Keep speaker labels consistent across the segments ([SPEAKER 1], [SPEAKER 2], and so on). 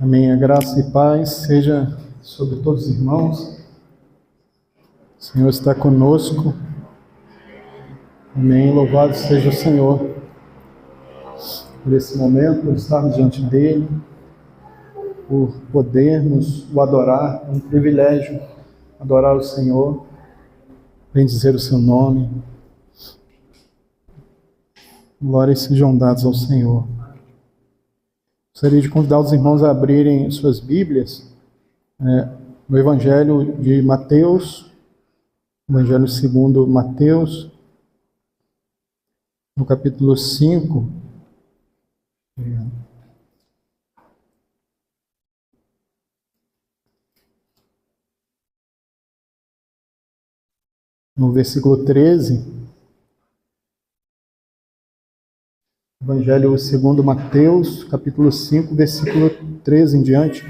[SPEAKER 1] Amém. A graça e paz seja sobre todos os irmãos. O Senhor está conosco. Amém. Louvado seja o Senhor por esse momento, por estarmos diante dEle, por podermos o adorar. É um privilégio adorar o Senhor, bendizer o seu nome. Glórias sejam dadas ao Senhor. Gostaria de convidar os irmãos a abrirem suas Bíblias no Evangelho de Mateus, Evangelho segundo Mateus, no capítulo 5. No versículo 13. Evangelho segundo Mateus, capítulo 5, versículo 13 em diante,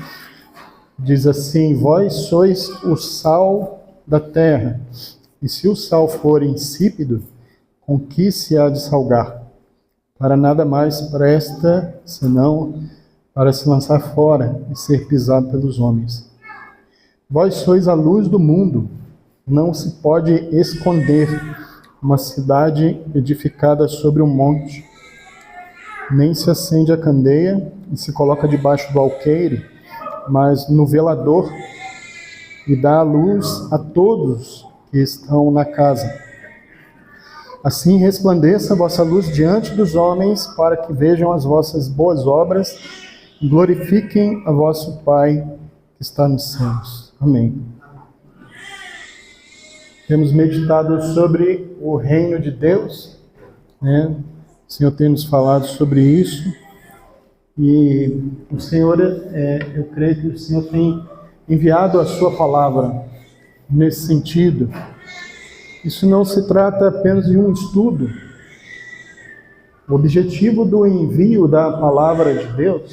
[SPEAKER 1] diz assim: Vós sois o sal da terra, e se o sal for insípido, com que se há de salgar? Para nada mais presta, senão para se lançar fora e ser pisado pelos homens. Vós sois a luz do mundo, não se pode esconder uma cidade edificada sobre um monte. Nem se acende a candeia e se coloca debaixo do alqueire, mas no velador, e dá a luz a todos que estão na casa. Assim resplandeça a vossa luz diante dos homens, para que vejam as vossas boas obras e glorifiquem a vosso Pai que está nos céus. Amém. Temos meditado sobre o reino de Deus, né? O Senhor tem nos falado sobre isso, e o Senhor, eu creio que o Senhor tem enviado a sua palavra nesse sentido. Isso não se trata apenas de um estudo. O objetivo do envio da palavra de Deus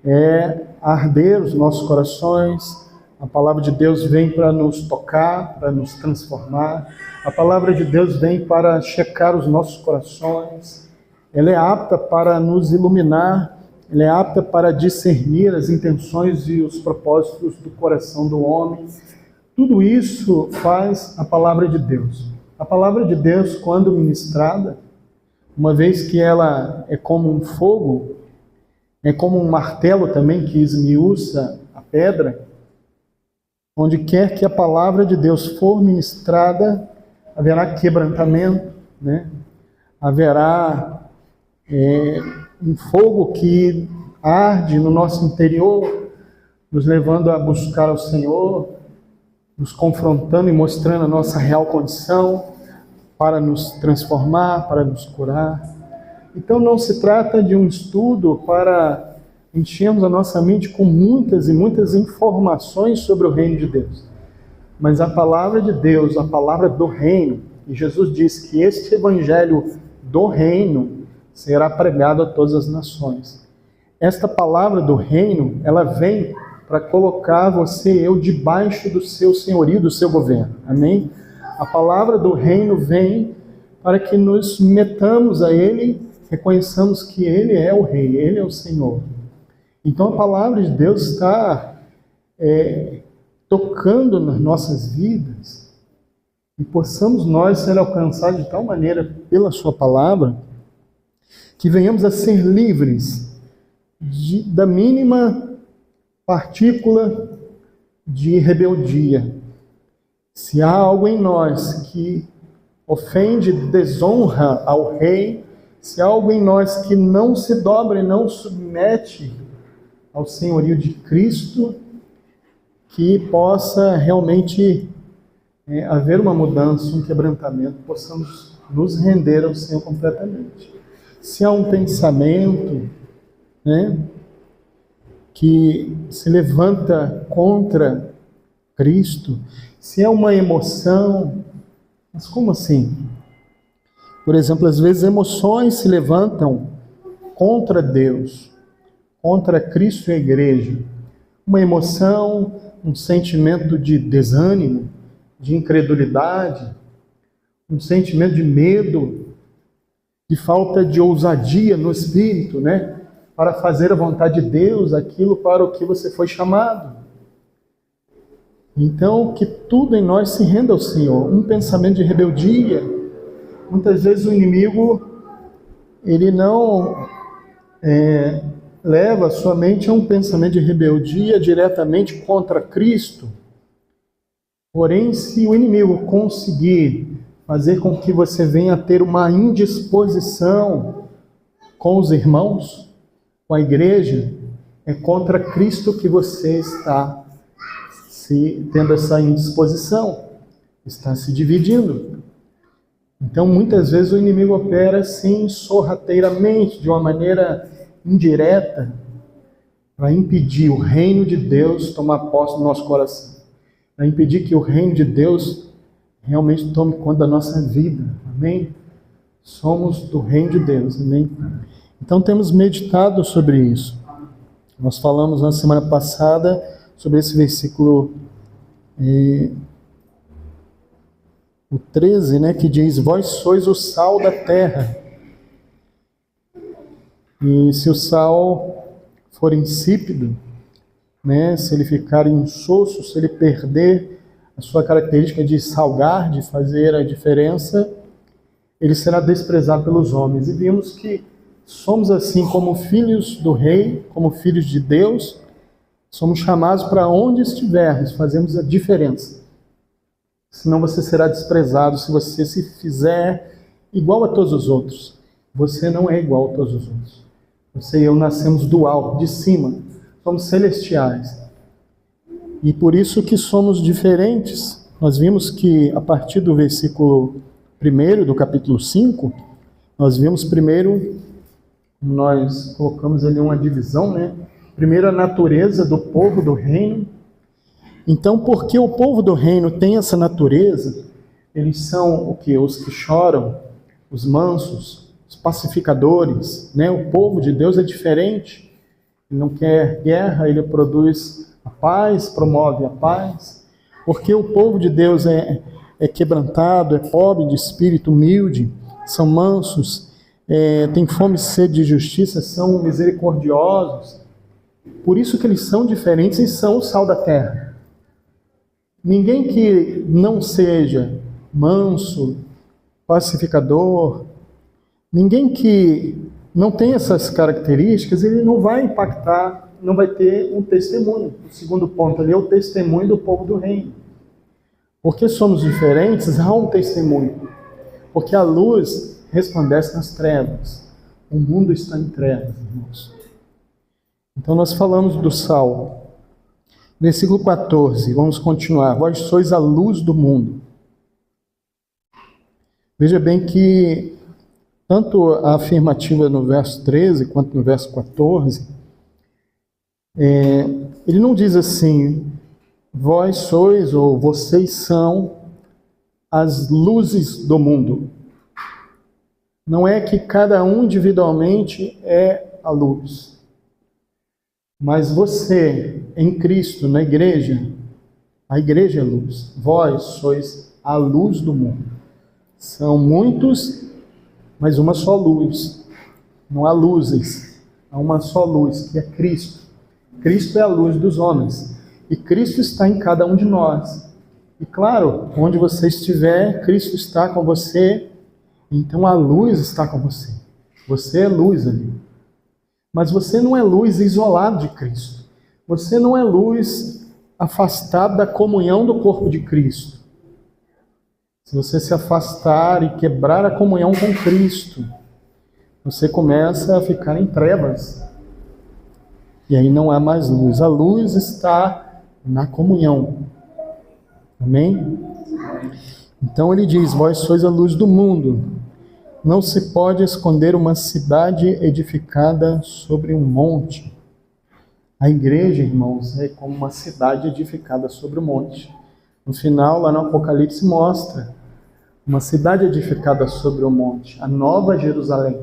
[SPEAKER 1] é arder os nossos corações. A palavra de Deus vem para nos tocar, para nos transformar. A palavra de Deus vem para checar os nossos corações. Ela é apta para nos iluminar. Ela é apta para discernir as intenções e os propósitos do coração do homem. Tudo isso faz a palavra de Deus. A palavra de Deus, quando ministrada, uma vez que ela é como um fogo, é como um martelo também que esmiuça a pedra, onde quer que a palavra de Deus for ministrada, haverá quebrantamento, né? Haverá um fogo que arde no nosso interior, nos levando a buscar ao Senhor, nos confrontando e mostrando a nossa real condição, para nos transformar, para nos curar. Então não se trata de um estudo para enchemos a nossa mente com muitas e muitas informações sobre o reino de Deus. Mas a palavra de Deus, a palavra do reino, e Jesus disse que este evangelho do reino será pregado a todas as nações. Esta palavra do reino, ela vem para colocar você e eu debaixo do seu senhorio, do seu governo. Amém? A palavra do reino vem para que nos metamos a Ele, reconheçamos que Ele é o Rei, Ele é o Senhor. Então a palavra de Deus está tocando nas nossas vidas e possamos nós ser alcançados de tal maneira pela sua palavra que venhamos a ser livres da mínima partícula de rebeldia. Se há algo em nós que ofende, desonra ao Rei, se há algo em nós que não se dobra e não submete ao senhorio de Cristo, que possa realmente haver uma mudança, um quebrantamento, possamos nos render ao Senhor completamente. Se há um pensamento, né, que se levanta contra Cristo, se há uma emoção, mas como assim? Por exemplo, às vezes emoções se levantam contra Deus, contra Cristo e a igreja. Uma emoção, um sentimento de desânimo, de incredulidade, um sentimento de medo, de falta de ousadia no espírito, né? para fazer a vontade de Deus, aquilo para o que você foi chamado. Então, que tudo em nós se renda ao Senhor. Um pensamento de rebeldia. Muitas vezes o inimigo, ele não leva a sua mente a um pensamento de rebeldia diretamente contra Cristo. Porém, se o inimigo conseguir fazer com que você venha a ter uma indisposição com os irmãos, com a igreja, é contra Cristo que você está tendo essa indisposição, está se dividindo. Então, muitas vezes o inimigo opera assim, sorrateiramente, de uma maneira indireta, para impedir o reino de Deus tomar posse do nosso coração, para impedir que o reino de Deus realmente tome conta da nossa vida. Amém? Somos do reino de Deus. Amém? Então, temos meditado sobre isso. Nós falamos na semana passada sobre esse versículo, o 13, né, que diz: vós sois o sal da terra. E se o sal for insípido, né, se ele ficar insosso, se ele perder a sua característica de salgar, de fazer a diferença, ele será desprezado pelos homens. E vimos que somos assim como filhos do rei, como filhos de Deus. Somos chamados para onde estivermos, fazemos a diferença. Senão você será desprezado se você se fizer igual a todos os outros. Você não é igual a todos os outros. Você e eu nascemos do alto, de cima. Somos celestiais. E por isso que somos diferentes. Nós vimos que a partir do versículo 1 do capítulo 5, nós vimos primeiro, nós colocamos ali uma divisão, né? Primeiro, a natureza do povo do reino. Então, porque o povo do reino tem essa natureza, eles são o quê? Os que choram, os mansos, os pacificadores, né? O povo de Deus é diferente. Ele não quer guerra, ele produz a paz, promove a paz. Porque o povo de Deus é quebrantado, é pobre de espírito, humilde, são mansos, têm fome e sede de justiça, são misericordiosos. Por isso que eles são diferentes e são o sal da terra. Ninguém que não seja manso, pacificador, ninguém que não tenha essas características, ele não vai impactar, não vai ter um testemunho. O segundo ponto ali é o testemunho do povo do reino. Porque somos diferentes, há um testemunho. Porque a luz resplandece nas trevas. O mundo está em trevas, irmãos. Então nós falamos do sal. Versículo 14, vamos continuar. Vós sois a luz do mundo. Veja bem que tanto a afirmativa no verso 13 quanto no verso 14, ele não diz assim: vós sois ou vocês são as luzes do mundo. Não é que cada um individualmente é a luz. Mas você, em Cristo, na igreja, a igreja é luz. Vós sois a luz do mundo. São muitos, mas uma só luz. Não há luzes, há uma só luz, que é Cristo. Cristo é a luz dos homens. E Cristo está em cada um de nós. E claro, onde você estiver, Cristo está com você. Então a luz está com você. Você é luz ali. Mas você não é luz isolado de Cristo. Você não é luz afastado da comunhão do corpo de Cristo. Se você se afastar e quebrar a comunhão com Cristo, você começa a ficar em trevas. E aí não há mais luz. A luz está na comunhão. Amém? Então ele diz: vós sois a luz do mundo. Não se pode esconder uma cidade edificada sobre um monte. A igreja, irmãos, é como uma cidade edificada sobre um monte. No final, lá no Apocalipse, mostra uma cidade edificada sobre um monte, a Nova Jerusalém,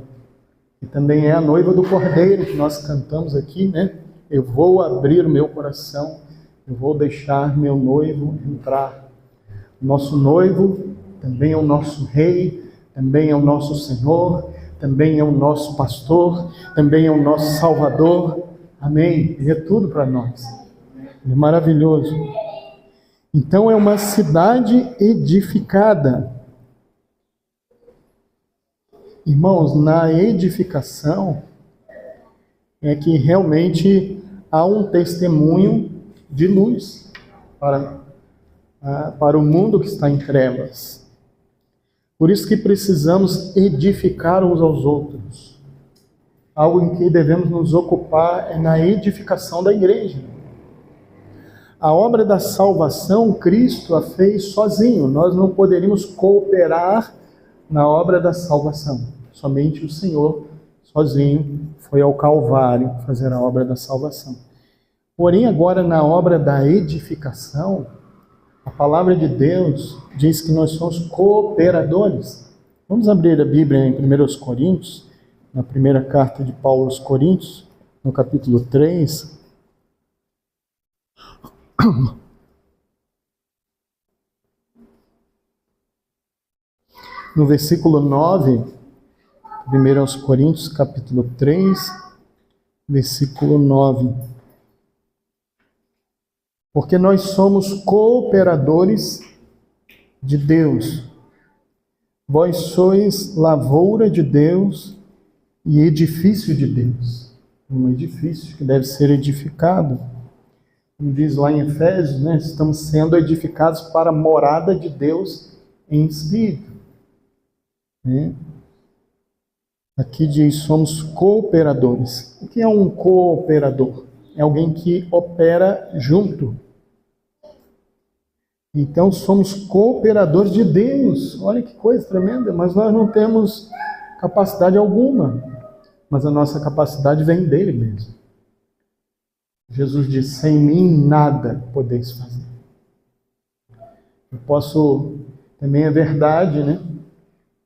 [SPEAKER 1] que também é a noiva do Cordeiro, que nós cantamos aqui, né? Eu vou abrir o meu coração, eu vou deixar meu noivo entrar. O nosso noivo também é o nosso rei, também é o nosso Senhor, também é o nosso pastor, também é o nosso salvador. Amém? Ele é tudo para nós. Ele é maravilhoso. Então é uma cidade edificada. Irmãos, na edificação é que realmente há um testemunho de luz para o mundo que está em trevas. Por isso que precisamos edificar uns aos outros. Algo em que devemos nos ocupar é na edificação da igreja. A obra da salvação, Cristo a fez sozinho. Nós não poderíamos cooperar na obra da salvação. Somente o Senhor, sozinho, foi ao Calvário fazer a obra da salvação. Porém, agora na obra da edificação, a palavra de Deus diz que nós somos cooperadores. Vamos abrir a Bíblia em 1 Coríntios, na primeira carta de Paulo aos Coríntios, no capítulo 3. No versículo 9, 1 Coríntios, capítulo 3, versículo 9. Porque nós somos cooperadores de Deus. Vós sois lavoura de Deus e edifício de Deus. Um edifício que deve ser edificado. Como diz lá em Efésios, né? Estamos sendo edificados para a morada de Deus em espírito. Aqui diz, somos cooperadores. O que é um cooperador? É alguém que opera junto. Então somos cooperadores de Deus. Olha que coisa tremenda, mas nós não temos capacidade alguma. Mas a nossa capacidade vem dele mesmo. Jesus disse, sem mim nada podeis fazer. Eu posso, também é verdade, né?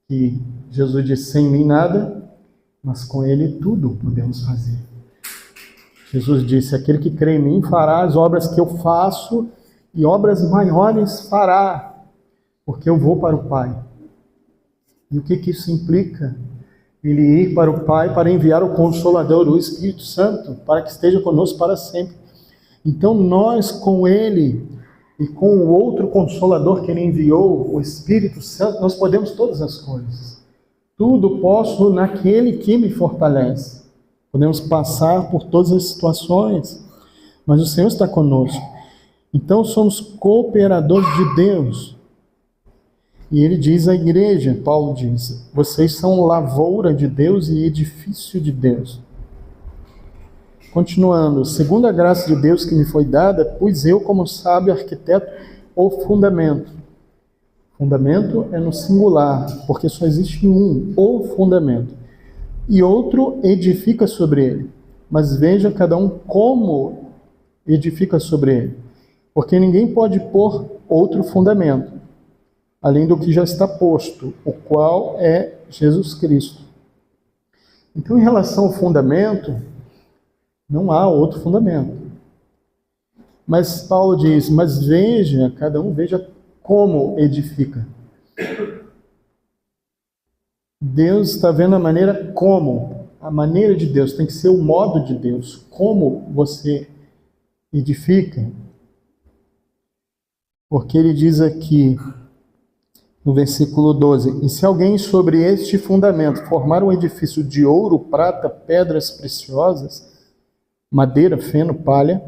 [SPEAKER 1] Que Jesus disse, sem mim nada, mas com ele tudo podemos fazer. Jesus disse, aquele que crê em mim fará as obras que eu faço e obras maiores fará, porque eu vou para o Pai. E o que isso implica? Ele ir para o Pai para enviar o Consolador, o Espírito Santo, para que esteja conosco para sempre. Então nós com ele e com o outro Consolador que ele enviou, o Espírito Santo, nós podemos todas as coisas. Tudo posso naquele que me fortalece. Podemos passar por todas as situações, mas o Senhor está conosco. Então somos cooperadores de Deus. E ele diz à igreja, Paulo diz, vocês são lavoura de Deus e edifício de Deus. Continuando, segundo a graça de Deus que me foi dada, pus eu como sábio arquiteto o fundamento. Fundamento é no singular, porque só existe um, o fundamento. E outro edifica sobre ele. Mas veja cada um como edifica sobre ele. Porque ninguém pode pôr outro fundamento, além do que já está posto, o qual é Jesus Cristo. Então, em relação ao fundamento, não há outro fundamento. Mas Paulo diz, mas veja, cada um veja como edifica. Deus está vendo a maneira como. A maneira de Deus tem que ser o modo de Deus. Como você edifica. Porque ele diz aqui, no versículo 12, e se alguém sobre este fundamento formar um edifício de ouro, prata, pedras preciosas, madeira, feno, palha,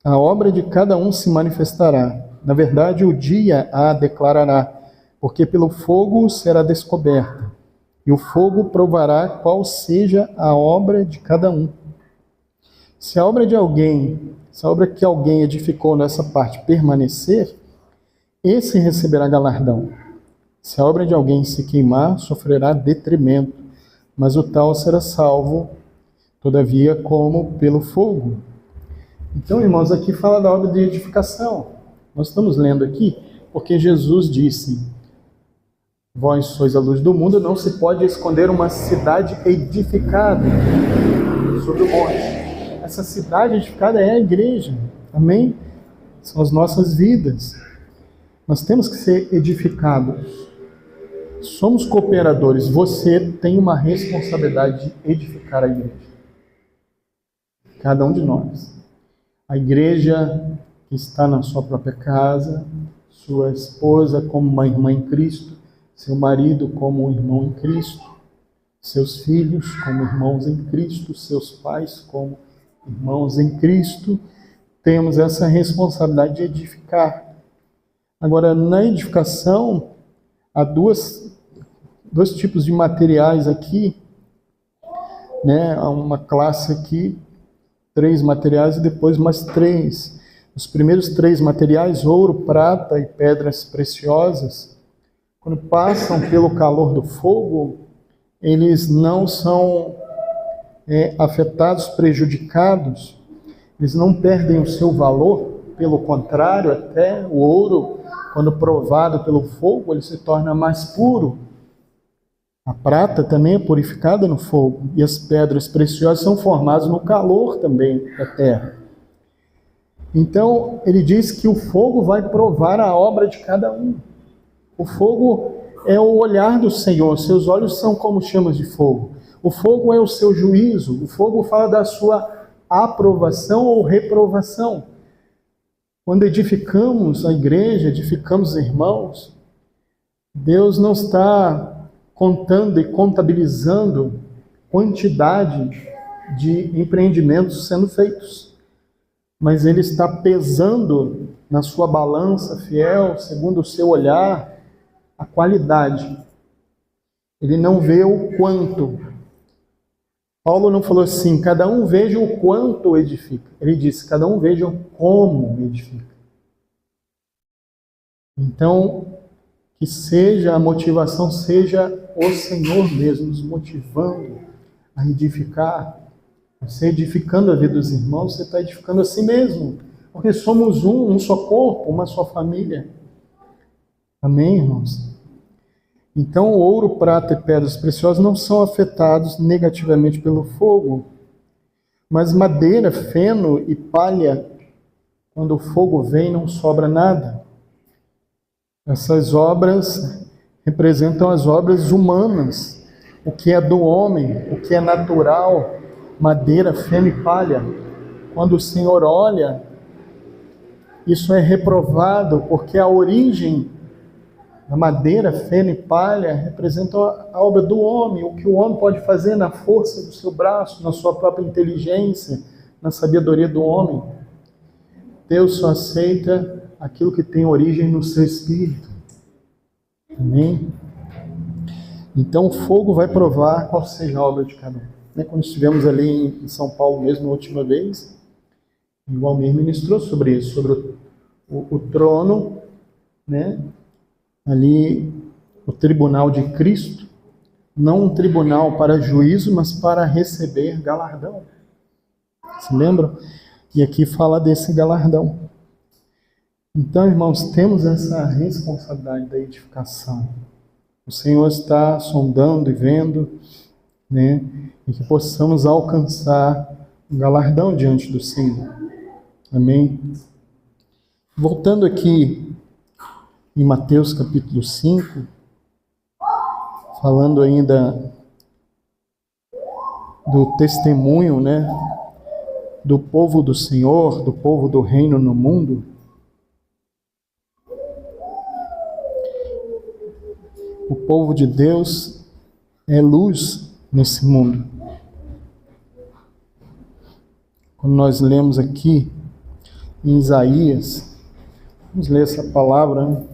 [SPEAKER 1] a obra de cada um se manifestará. Na verdade, o dia a declarará, porque pelo fogo será descoberta, e o fogo provará qual seja a obra de cada um. Se a obra que alguém edificou nessa parte permanecer, esse receberá galardão. Se a obra de alguém se queimar, sofrerá detrimento, mas o tal será salvo, todavia, como pelo fogo. Então, irmãos, aqui fala da obra de edificação. Nós estamos lendo aqui porque Jesus disse, vós sois a luz do mundo, não se pode esconder uma cidade edificada sobre o monte. Essa cidade edificada é a igreja, amém? São as nossas vidas. Nós temos que ser edificados. somos cooperadores. Você tem uma responsabilidade de edificar a igreja. Cada um de nós. A igreja que está na sua própria casa, sua esposa como uma irmã em Cristo, seu marido como um irmão em Cristo, seus filhos como irmãos em Cristo, seus pais como irmãos em Cristo. Temos essa responsabilidade de edificar. Agora, na edificação, há dois tipos de materiais aqui, né? Há uma classe aqui, 3 materiais e depois mais 3. Os primeiros 3 materiais, ouro, prata e pedras preciosas, quando passam pelo calor do fogo, eles não são afetados, prejudicados, eles não perdem o seu valor, pelo contrário, até o ouro, quando provado pelo fogo, ele se torna mais puro. A prata também é purificada no fogo, e as pedras preciosas são formadas no calor também da terra. Então, ele diz que o fogo vai provar a obra de cada um. O fogo é o olhar do Senhor, seus olhos são como chamas de fogo. O fogo é o seu juízo, o fogo fala da sua aprovação ou reprovação. Quando edificamos a igreja, edificamos irmãos, Deus não está contando e contabilizando quantidade de empreendimentos sendo feitos, mas Ele está pesando na sua balança fiel, segundo o seu olhar, a qualidade. Ele não vê o quanto. Paulo não falou assim, cada um veja o quanto edifica. Ele disse, cada um veja o como edifica. Então, que seja a motivação, seja o Senhor mesmo nos motivando a edificar. Você edificando a vida dos irmãos, você está edificando a si mesmo. Porque somos um só corpo, uma só família. Amém, irmãos? Então, o ouro, prata e pedras preciosas não são afetados negativamente pelo fogo. Mas madeira, feno e palha, quando o fogo vem, não sobra nada. Essas obras representam as obras humanas, o que é do homem, o que é natural, madeira, feno e palha. Quando o Senhor olha, isso é reprovado, porque a origem da madeira, feno e palha representa a obra do homem, o que o homem pode fazer na força do seu braço, na sua própria inteligência, na sabedoria do homem. Deus só aceita aquilo que tem origem no seu espírito. Amém? Então o fogo vai provar qual seja a obra de cada um. Quando estivemos ali em São Paulo mesmo, na última vez, o Almir ministrou sobre isso, sobre o trono, né? Ali, o tribunal de Cristo, não um tribunal para juízo, mas para receber galardão. Se lembram? E aqui fala desse galardão. Então, irmãos, temos essa responsabilidade da edificação. O Senhor está sondando e vendo, né? E que possamos alcançar o galardão diante do Senhor. Amém? Voltando aqui em Mateus capítulo 5, falando ainda do testemunho, né, do povo do Senhor, do povo do reino no mundo. O povo de Deus é luz nesse mundo. Quando nós lemos aqui em Isaías, vamos ler essa palavra, né?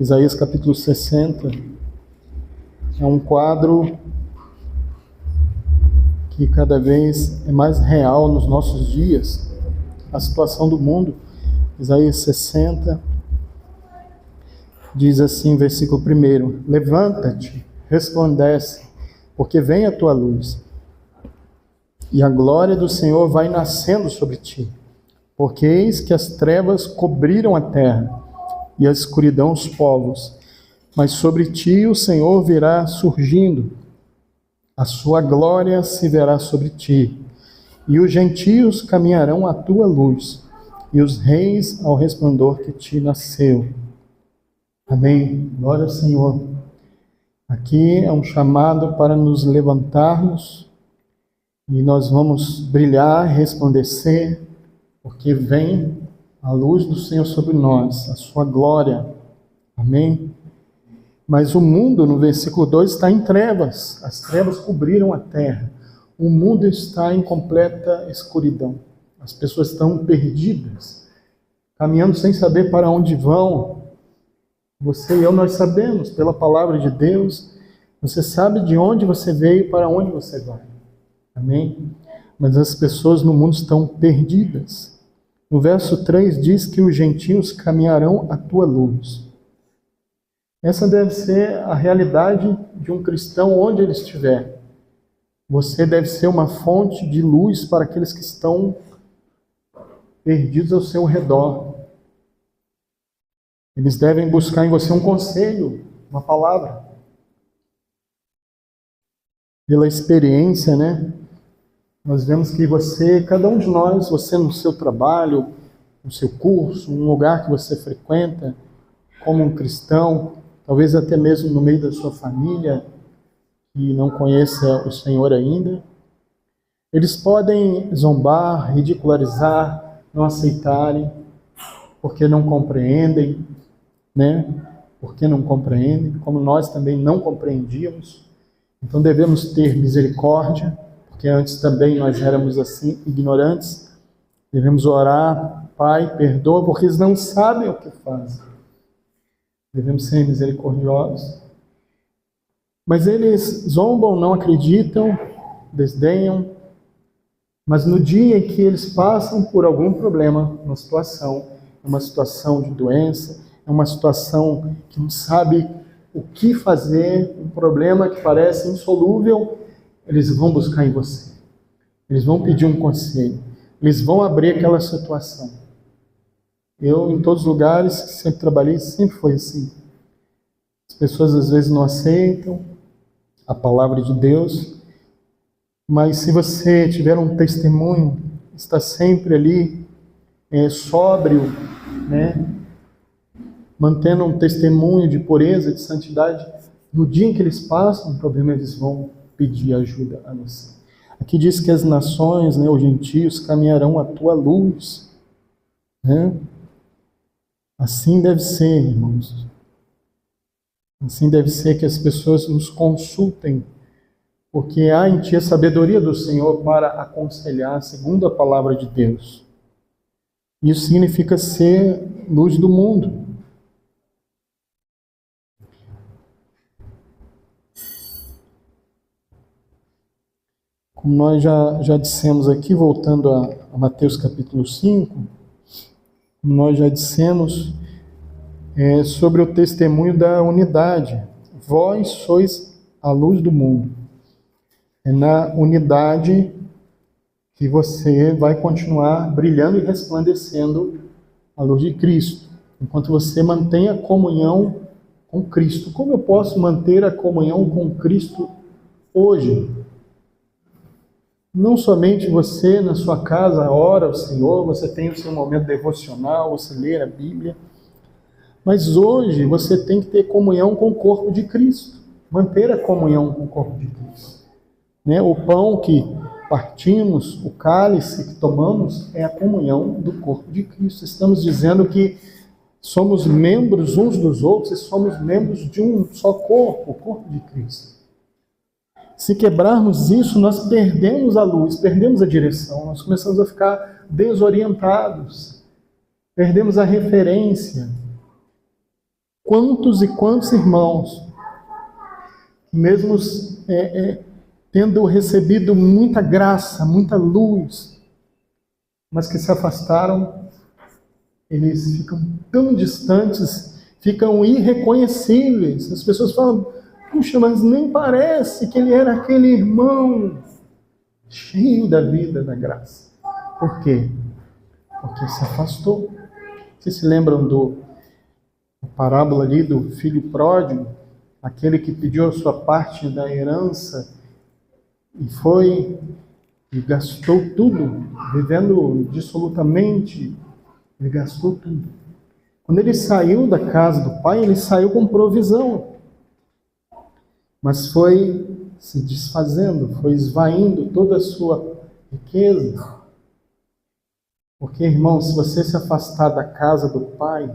[SPEAKER 1] Isaías capítulo 60, é um quadro que cada vez é mais real nos nossos dias, a situação do mundo. Isaías 60 diz assim, versículo 1: levanta-te, resplandece, porque vem a tua luz, e a glória do Senhor vai nascendo sobre ti, porque eis que as trevas cobriram a terra, e a escuridão os povos, mas sobre ti o Senhor virá surgindo, a sua glória se verá sobre ti, e os gentios caminharão à tua luz, e os reis ao resplendor que te nasceu. Amém. Glória ao Senhor. Aqui é um chamado para nos levantarmos e nós vamos brilhar, resplandecer, porque vem a luz do Senhor sobre nós, a sua glória. Amém? Mas o mundo, no versículo 2, está em trevas. As trevas cobriram a terra. O mundo está em completa escuridão. As pessoas estão perdidas, caminhando sem saber para onde vão. Você e eu, nós sabemos, pela palavra de Deus, você sabe de onde você veio e para onde você vai. Amém? Mas as pessoas no mundo estão perdidas. No verso 3 diz que os gentios caminharão à tua luz. Essa deve ser a realidade de um cristão onde ele estiver. Você deve ser uma fonte de luz para aqueles que estão perdidos ao seu redor. Eles devem buscar em você um conselho, uma palavra. Pela experiência, né? Nós vemos que você, cada um de nós, você no seu trabalho, no seu curso, um lugar que você frequenta, como um cristão, talvez até mesmo no meio da sua família, que não conheça o Senhor ainda, eles podem zombar, ridicularizar, não aceitarem, porque não compreendem, né? Porque não compreendem, como nós também não compreendíamos. Então devemos ter misericórdia, porque antes também nós éramos assim, ignorantes. Devemos orar, Pai, perdoa, porque eles não sabem o que fazem. Devemos ser misericordiosos. Mas eles zombam, não acreditam, desdenham. Mas no dia em que eles passam por algum problema, uma situação de doença, é uma situação que não sabe o que fazer, um problema que parece insolúvel, eles vão buscar em você. Eles vão pedir um conselho. Eles vão abrir aquela situação. Eu, em todos os lugares que sempre trabalhei, sempre foi assim. As pessoas às vezes não aceitam a palavra de Deus, mas se você tiver um testemunho, está sempre ali, sóbrio, né? Mantendo um testemunho de pureza, de santidade, no dia em que eles passam o problema, eles vão pedir ajuda a você. Aqui diz que as nações, né, os gentios, caminharão à tua luz. Né? Assim deve ser, irmãos. Assim deve ser que as pessoas nos consultem, porque há em ti a sabedoria do Senhor para aconselhar segundo a palavra de Deus. Isso significa ser luz do mundo. Como nós já dissemos aqui, voltando a Mateus capítulo 5, como nós já dissemos sobre o testemunho da unidade. Vós sois a luz do mundo. É na unidade que você vai continuar brilhando e resplandecendo a luz de Cristo, enquanto você mantém a comunhão com Cristo. Como eu posso manter a comunhão com Cristo hoje? Não somente você na sua casa ora ao Senhor, você tem o seu momento devocional, você lê a Bíblia, mas hoje você tem que ter comunhão com o corpo de Cristo, manter a comunhão com o corpo de Cristo. Né? O pão que partimos, o cálice que tomamos é a comunhão do corpo de Cristo. Estamos dizendo que somos membros uns dos outros e somos membros de um só corpo, o corpo de Cristo. Se quebrarmos isso, nós perdemos a luz, perdemos a direção, nós começamos a ficar desorientados, perdemos a referência. Quantos e quantos irmãos, mesmo tendo recebido muita graça, muita luz, mas que se afastaram, eles ficam tão distantes, ficam irreconhecíveis. As pessoas falam, puxa, mas nem parece que ele era aquele irmão cheio da vida, da graça. Por quê? Porque se afastou. Vocês se lembram da parábola ali do filho pródigo? Aquele que pediu a sua parte da herança e foi e gastou tudo, vivendo dissolutamente, ele gastou tudo. Quando ele saiu da casa do pai, ele saiu com provisão. mas foi se desfazendo, foi esvaindo toda a sua riqueza. Porque, irmão, se você se afastar da casa do Pai,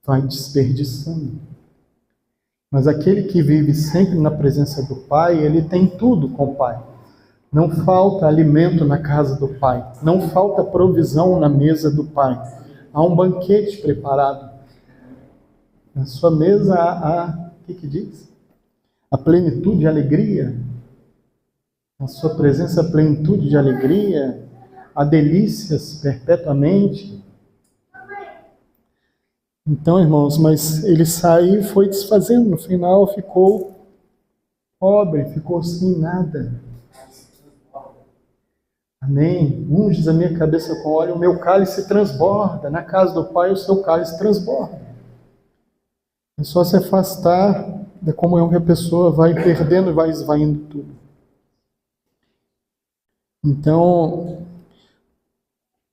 [SPEAKER 1] vai desperdiçando. Mas aquele que vive sempre na presença do Pai, ele tem tudo com o Pai. Não falta alimento na casa do Pai. Não falta provisão na mesa do Pai. Há um banquete preparado. Na sua mesa há o que diz? A plenitude de alegria. Na sua presença, a plenitude de alegria. Há delícias perpetuamente. Então, irmãos, mas ele saiu e foi desfazendo. No final ficou pobre, ficou sem nada. Amém? Unges a minha cabeça com óleo, o meu cálice transborda. Na casa do Pai, o seu cálice transborda. É só se afastar da comunhão que a pessoa vai perdendo e vai esvaindo tudo. Então,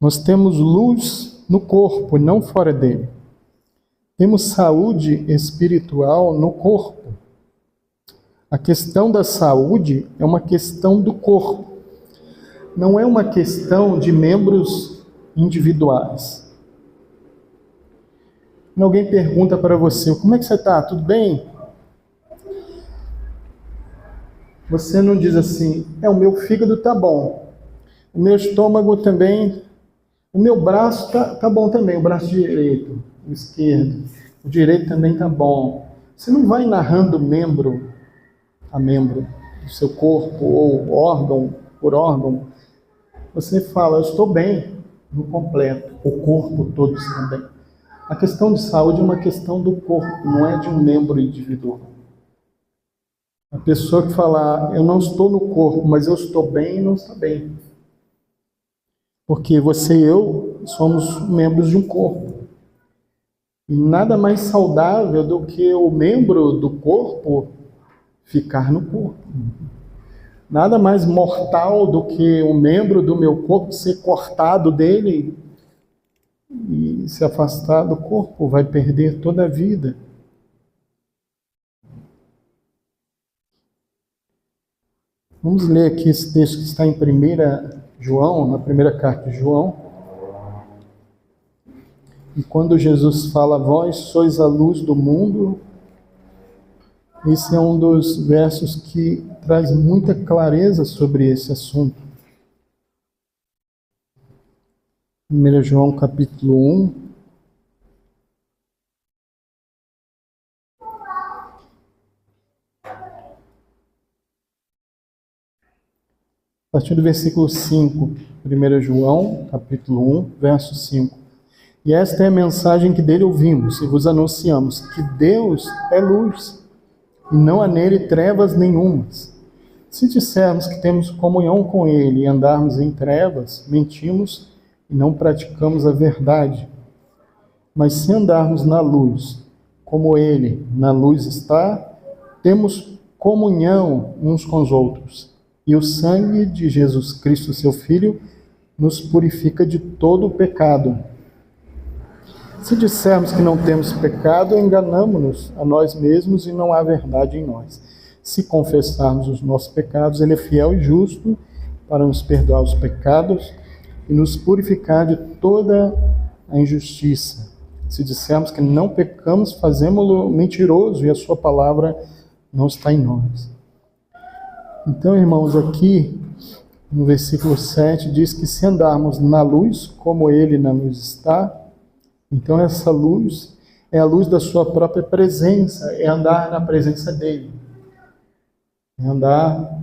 [SPEAKER 1] nós temos luz no corpo, não fora dele. Temos saúde espiritual no corpo. A questão da saúde é uma questão do corpo. Não é uma questão de membros individuais. Quando alguém pergunta para você, como é que você está? Tudo bem? Você não diz assim, o meu fígado está bom. O meu estômago também. O meu braço tá bom também, o braço direito, o esquerdo. O direito também está bom. Você não vai narrando membro a membro do seu corpo, ou órgão por órgão. Você fala, eu estou bem, no completo, o corpo todo está bem. A questão de saúde é uma questão do corpo, não é de um membro individual. A pessoa que falar, eu não estou no corpo, mas eu estou bem, não está bem. Porque você e eu somos membros de um corpo. E nada mais saudável do que o membro do corpo ficar no corpo. Nada mais mortal do que um membro do meu corpo ser cortado dele e se afastar do corpo, vai perder toda a vida. Vamos ler aqui esse texto que está em 1 João, na primeira carta de João. E quando Jesus fala, vós sois a luz do mundo, esse é um dos versos que traz muita clareza sobre esse assunto. 1 João capítulo 1. A partir do versículo 5, 1 João capítulo 1, verso 5. E esta é a mensagem que dele ouvimos e vos anunciamos, que Deus é luz, e não há nele trevas nenhumas. Se dissermos que temos comunhão com ele e andarmos em trevas, mentimos e não praticamos a verdade. Mas se andarmos na luz, como ele na luz está, temos comunhão uns com os outros. E o sangue de Jesus Cristo, seu Filho, nos purifica de todo o pecado. Se dissermos que não temos pecado, enganamo-nos a nós mesmos e não há verdade em nós. Se confessarmos os nossos pecados, ele é fiel e justo para nos perdoar os pecados e nos purificar de toda a injustiça. Se dissermos que não pecamos, fazemos-lo mentiroso e a sua palavra não está em nós. Então, irmãos, aqui no versículo 7 diz que se andarmos na luz, como ele na luz está, então essa luz é a luz da sua própria presença, é andar na presença dele. É andar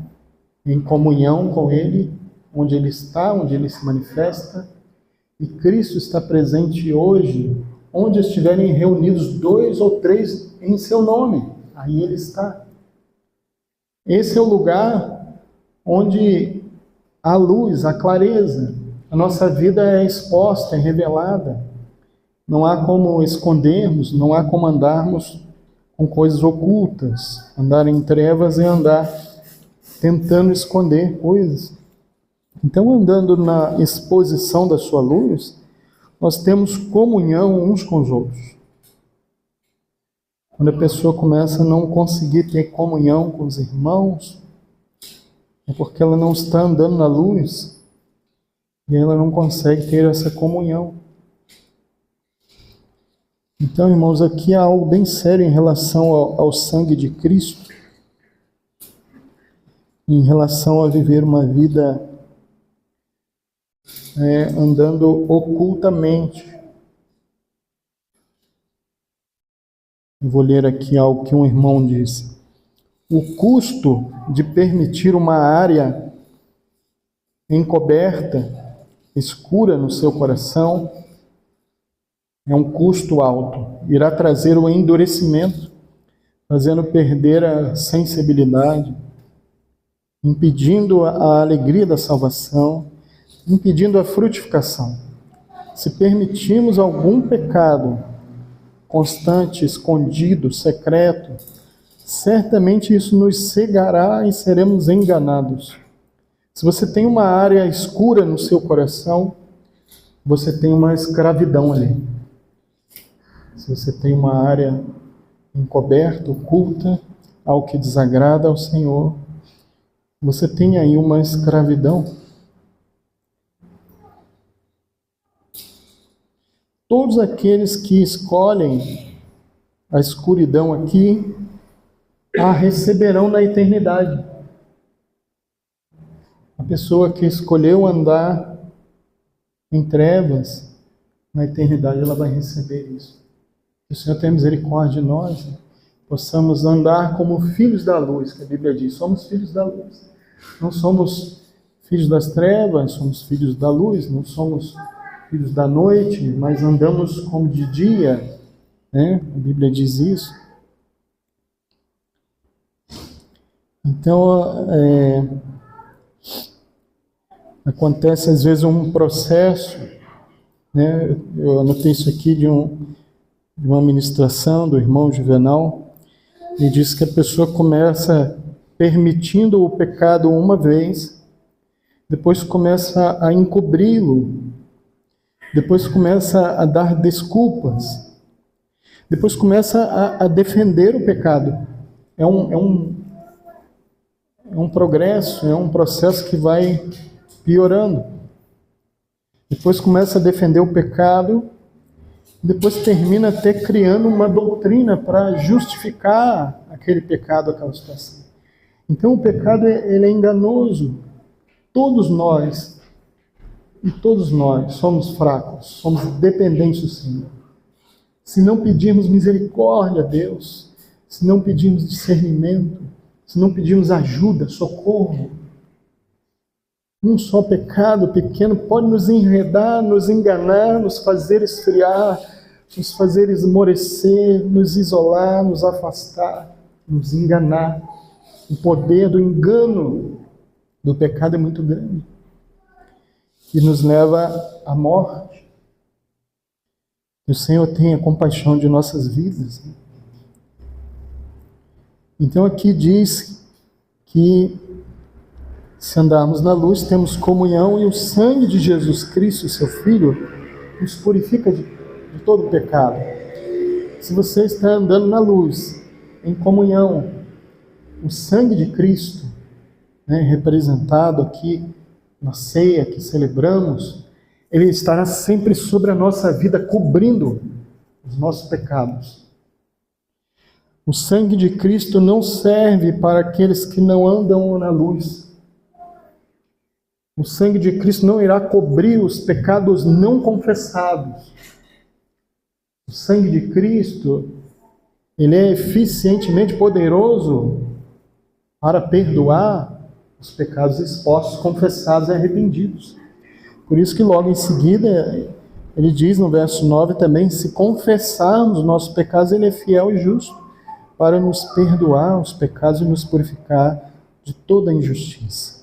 [SPEAKER 1] em comunhão com ele, onde ele está, onde ele se manifesta. E Cristo está presente hoje, onde estiverem reunidos 2 ou 3 em seu nome. Aí ele está. Esse é o lugar onde há luz, há clareza. A nossa vida é exposta, é revelada. Não há como escondermos, não há como andarmos com coisas ocultas. Andar em trevas é andar tentando esconder coisas. Então, andando na exposição da sua luz, nós temos comunhão uns com os outros. Quando a pessoa começa a não conseguir ter comunhão com os irmãos, é porque ela não está andando na luz e ela não consegue ter essa comunhão. Então, irmãos, aqui há algo bem sério em relação ao sangue de Cristo, em relação a viver uma vida andando ocultamente. Eu vou ler aqui algo que um irmão disse. O custo de permitir uma área encoberta, escura no seu coração, é um custo alto. Irá trazer o endurecimento, fazendo perder a sensibilidade, impedindo a alegria da salvação, impedindo a frutificação. Se permitirmos algum pecado constante, escondido, secreto, certamente isso nos cegará e seremos enganados. Se você tem uma área escura no seu coração, você tem uma escravidão ali. Se você tem uma área encoberta, oculta, ao que desagrada ao Senhor, você tem aí uma escravidão. Todos aqueles que escolhem a escuridão aqui, a receberão na eternidade. A pessoa que escolheu andar em trevas, na eternidade ela vai receber isso. Que o Senhor tenha misericórdia de nós, possamos andar como filhos da luz, que a Bíblia diz. Somos filhos da luz. Não somos filhos das trevas, somos filhos da luz, não somos filhos da noite, mas andamos como de dia, né? A Bíblia diz isso. Então, acontece às vezes um processo, né? Eu anotei isso aqui de uma ministração do irmão Juvenal, e diz que a pessoa começa permitindo o pecado uma vez, depois começa a encobri-lo, depois começa a dar desculpas, depois começa a defender o pecado. É um progresso, é um processo que vai piorando. Depois começa a defender o pecado, depois termina até criando uma doutrina para justificar aquele pecado, aquela situação. Então o pecado ele é enganoso. Todos nós somos fracos, somos dependentes do Senhor. Se não pedirmos misericórdia a Deus, se não pedirmos discernimento, se não pedirmos ajuda, socorro, um só pecado pequeno pode nos enredar, nos enganar, nos fazer esfriar, nos fazer esmorecer, nos isolar, nos afastar, nos enganar. O poder do engano do pecado é muito grande e nos leva à morte. Que o Senhor tenha compaixão de nossas vidas. Então aqui diz que se andarmos na luz, temos comunhão e o sangue de Jesus Cristo, seu Filho, nos purifica de todo pecado. Se você está andando na luz, em comunhão, o sangue de Cristo, né, representado aqui na ceia que celebramos, ele estará sempre sobre a nossa vida, cobrindo os nossos pecados. O sangue de Cristo não serve para aqueles que não andam na luz. O sangue de Cristo não irá cobrir os pecados não confessados. O sangue de Cristo, ele é eficientemente poderoso para perdoar os pecados expostos, confessados e arrependidos. Por isso que logo em seguida, ele diz no verso 9 também, se confessarmos os nossos pecados, ele é fiel e justo para nos perdoar os pecados e nos purificar de toda injustiça.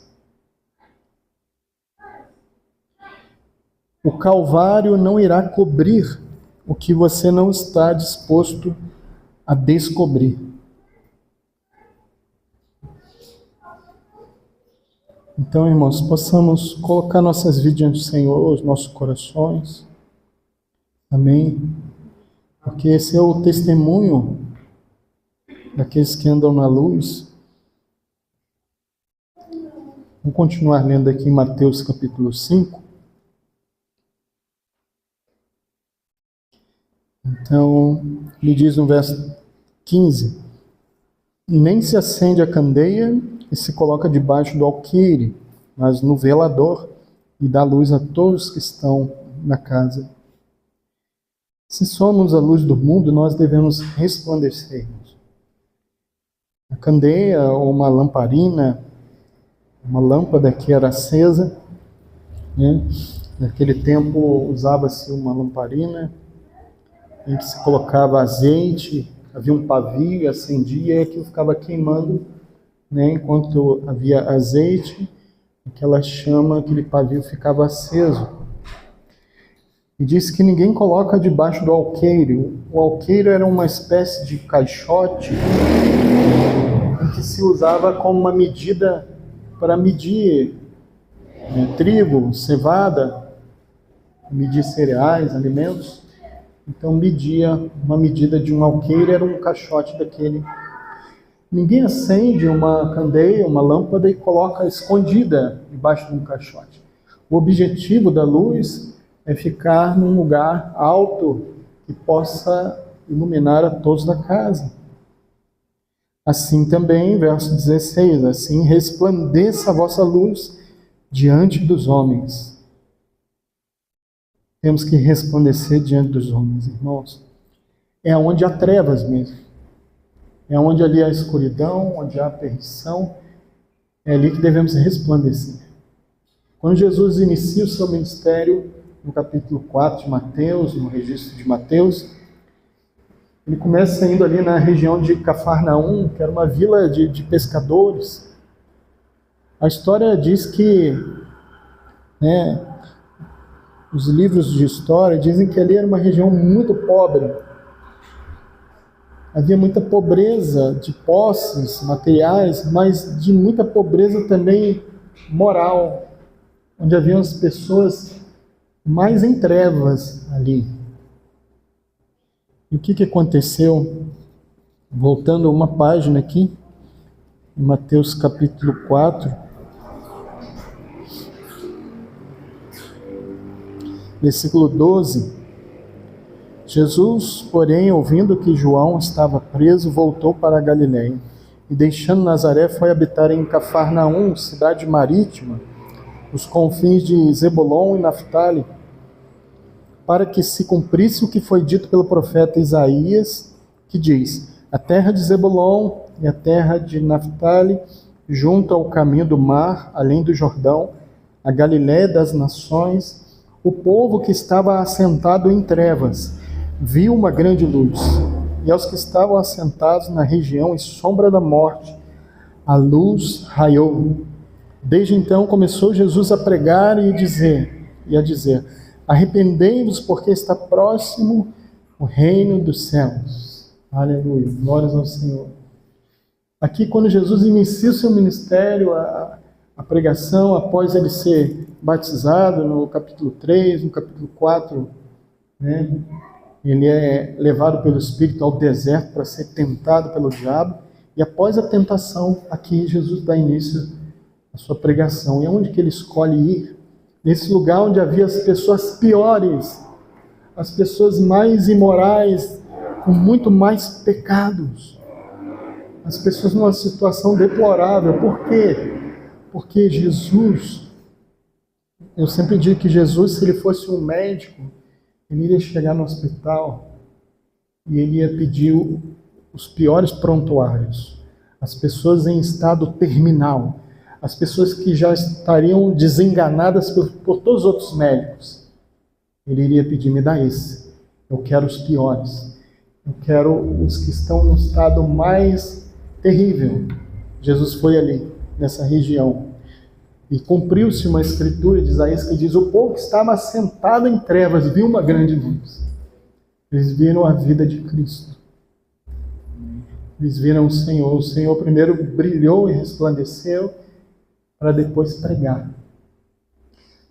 [SPEAKER 1] O Calvário não irá cobrir o que você não está disposto a descobrir. Então, irmãos, possamos colocar nossas vidas diante do Senhor, os nossos corações. Amém? Porque esse é o testemunho daqueles que andam na luz. Vamos continuar lendo aqui em Mateus capítulo 5. Então, ele diz no verso 15: nem se acende a candeia e se coloca debaixo do alqueire, mas no velador, e dá luz a todos que estão na casa. Se somos a luz do mundo, nós devemos resplandecer. A candeia ou uma lamparina, uma lâmpada que era acesa, né? Naquele tempo usava-se uma lamparina em que se colocava azeite, havia um pavio, acendia e aquilo ficava queimando, né? Enquanto havia azeite, aquela chama, aquele pavio ficava aceso. E diz que ninguém coloca debaixo do alqueire. O alqueire era uma espécie de caixote em que se usava como uma medida para medir trigo, cevada, medir cereais, alimentos. Então media, uma medida de um alqueire era um caixote daquele. Ninguém acende uma candeia, uma lâmpada e coloca escondida debaixo de um caixote. O objetivo da luz é ficar num lugar alto que possa iluminar a todos da casa. Assim também, verso 16, assim resplandeça a vossa luz diante dos homens. Temos que resplandecer diante dos homens, irmãos. É onde há trevas mesmo. É onde ali há escuridão, onde há perdição. É ali que devemos resplandecer. Quando Jesus inicia o seu ministério, no capítulo 4 de Mateus, no registro de Mateus, ele começa indo ali na região de Cafarnaum, que era uma vila de pescadores. A história diz que, os livros de história dizem que ali era uma região muito pobre. Havia muita pobreza de posses materiais, mas de muita pobreza também moral, onde haviam as pessoas mais em trevas ali. E o que aconteceu? Voltando uma página aqui, em Mateus capítulo 4, versículo 12. Jesus, porém, ouvindo que João estava preso, voltou para a Galiléia, e deixando Nazaré, foi habitar em Cafarnaum, cidade marítima, os confins de Zebulon e Naftali, para que se cumprisse o que foi dito pelo profeta Isaías, que diz: a terra de Zebulon e a terra de Naftali, junto ao caminho do mar, além do Jordão, a Galiléia das nações, o povo que estava assentado em trevas viu uma grande luz, e aos que estavam assentados na região e sombra da morte, a luz raiou. Desde então começou Jesus a pregar e a dizer: arrependei-vos, porque está próximo o reino dos céus. Aleluia, glórias ao Senhor. Aqui, quando Jesus inicia o seu ministério, a pregação, após ele ser batizado, no capítulo 3, no capítulo 4, ele é levado pelo Espírito ao deserto para ser tentado pelo diabo, e após a tentação, aqui Jesus dá início à sua pregação. E aonde que ele escolhe ir? Nesse lugar onde havia as pessoas piores, as pessoas mais imorais, com muito mais pecados, as pessoas numa situação deplorável. Por quê? Porque Jesus, eu sempre digo que Jesus, se ele fosse um médico, ele iria chegar no hospital e ele ia pedir os piores prontuários, as pessoas em estado terminal, as pessoas que já estariam desenganadas por todos os outros médicos. Ele iria pedir: me dá esse, eu quero os piores, eu quero os que estão no estado mais terrível. Jesus foi ali, nessa região, e cumpriu-se uma escritura de Isaías que diz: o povo que estava assentado em trevas viu uma grande luz. Eles viram a vida de Cristo. Eles viram o Senhor. O Senhor primeiro brilhou e resplandeceu, para depois pregar.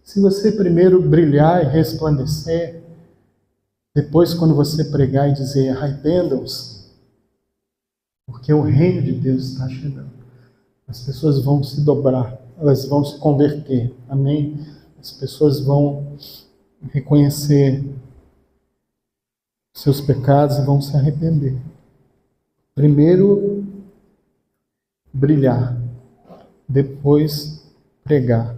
[SPEAKER 1] Se você primeiro brilhar e resplandecer, depois quando você pregar e dizer arrependam-se, porque o reino de Deus está chegando. As pessoas vão se dobrar, elas vão se converter, amém? As pessoas vão reconhecer seus pecados e vão se arrepender. Primeiro, brilhar, depois pregar.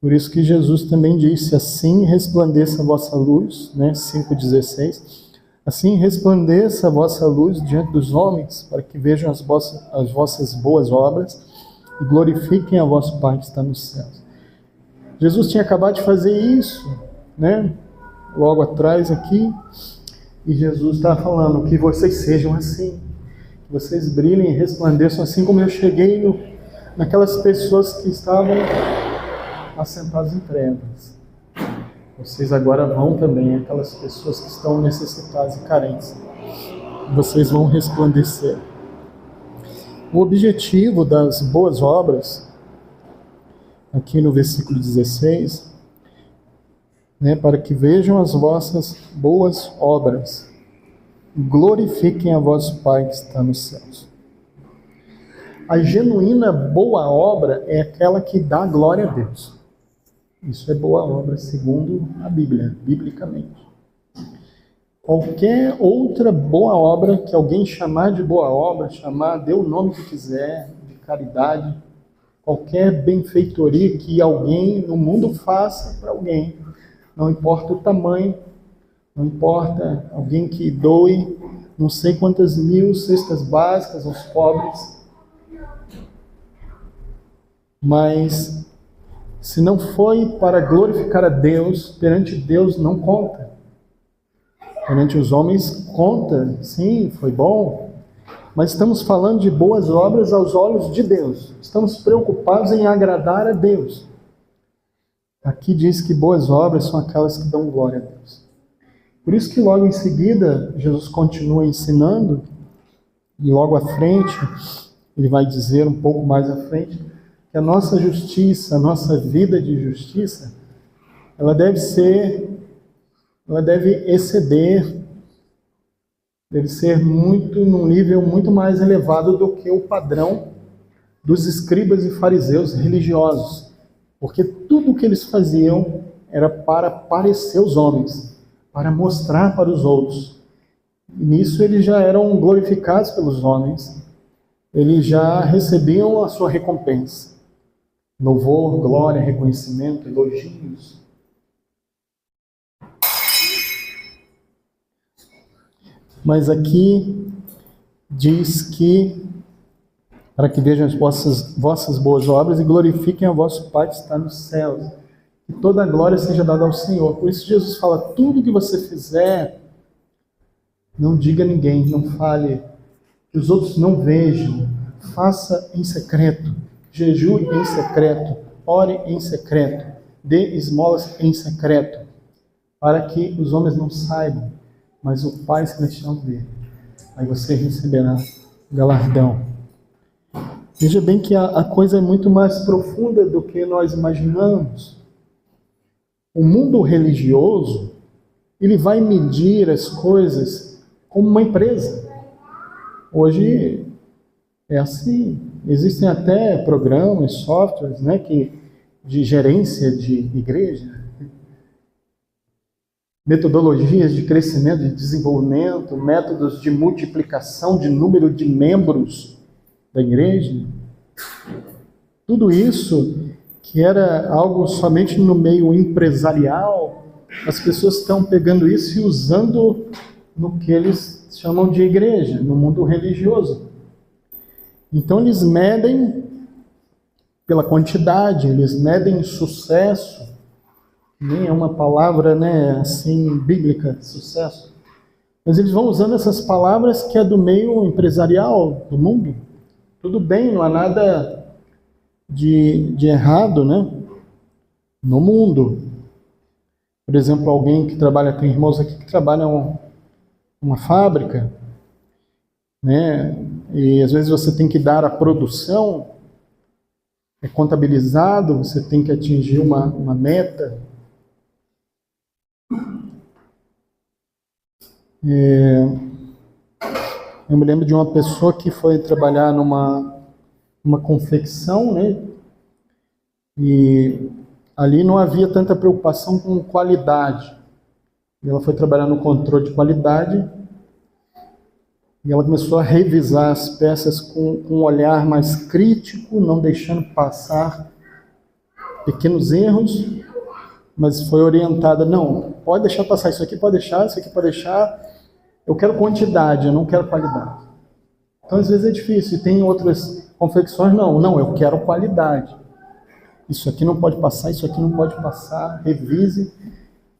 [SPEAKER 1] Por isso que Jesus também disse, assim resplandeça a vossa luz, né? 5,16. Assim resplandeça a vossa luz diante dos homens, para que vejam as vossas boas obras e glorifiquem a vosso Pai que está nos céus. Jesus tinha acabado de fazer isso, né? Logo atrás aqui, e Jesus está falando que vocês sejam assim, que vocês brilhem e resplandeçam assim como eu cheguei naquelas pessoas que estavam assentadas em trevas. Vocês agora vão também, aquelas pessoas que estão necessitadas e carentes. Vocês vão resplandecer. O objetivo das boas obras, aqui no versículo 16, né, para que vejam as vossas boas obras, glorifiquem a vosso Pai que está nos céus. A genuína boa obra é aquela que dá glória a Deus. Isso é boa obra, segundo a Bíblia, biblicamente. Qualquer outra boa obra que alguém chamar de boa obra, dê o nome que quiser, de caridade, qualquer benfeitoria que alguém no mundo faça para alguém, não importa o tamanho, não importa alguém que doe não sei quantas mil cestas básicas aos pobres, mas se não foi para glorificar a Deus, perante Deus não conta. Perante os homens conta, sim, foi bom, mas estamos falando de boas obras aos olhos de Deus. Estamos preocupados em agradar a Deus. Aqui diz que boas obras são aquelas que dão glória a Deus. Por isso que logo em seguida, Jesus continua ensinando, e logo à frente, ele vai dizer um pouco mais à frente, que a nossa justiça, a nossa vida de justiça, ela deve exceder, deve ser num nível muito mais elevado do que o padrão dos escribas e fariseus religiosos, porque tudo o que eles faziam era para parecer os homens, para mostrar para os outros. E nisso eles já eram glorificados pelos homens, eles já recebiam a sua recompensa. Louvor, glória, reconhecimento, elogios. Mas aqui diz que para que vejam as vossas boas obras e glorifiquem a vosso Pai que está nos céus. Que toda a glória seja dada ao Senhor. Por isso Jesus fala, tudo que você fizer, não diga a ninguém, não fale, que os outros não vejam. Faça em secreto. Jejue em secreto, ore em secreto, dê esmolas em secreto, para que os homens não saibam, mas o Pai Celestial vê. Aí você receberá galardão. Veja bem que a coisa é muito mais profunda do que nós imaginamos. O mundo religioso, ele vai medir as coisas como uma empresa. Hoje é assim. Existem até programas, softwares, né, de gerência de igreja, metodologias de crescimento, de desenvolvimento, métodos de multiplicação de número de membros da igreja. Tudo isso, que era algo somente no meio empresarial, as pessoas estão pegando isso e usando no que eles chamam de igreja, no mundo religioso. Então eles medem pela quantidade, eles medem sucesso, nem é uma palavra, né, assim, bíblica, sucesso, mas eles vão usando essas palavras que é do meio empresarial do mundo. Tudo bem, não há nada de errado, né, no mundo. Por exemplo, alguém que trabalha, tem irmãos aqui que trabalham numa fábrica, né, e às vezes você tem que dar a produção, é contabilizado, você tem que atingir uma meta. Eu me lembro de uma pessoa que foi trabalhar numa confecção, né? E ali não havia tanta preocupação com qualidade. Ela foi trabalhar no controle de qualidade e ela começou a revisar as peças com um olhar mais crítico, não deixando passar pequenos erros, mas foi orientada, não, pode deixar passar, isso aqui pode deixar, isso aqui pode deixar, eu quero quantidade, eu não quero qualidade. Então, às vezes é difícil, e tem outras confecções, não, eu quero qualidade. Isso aqui não pode passar, isso aqui não pode passar, revise,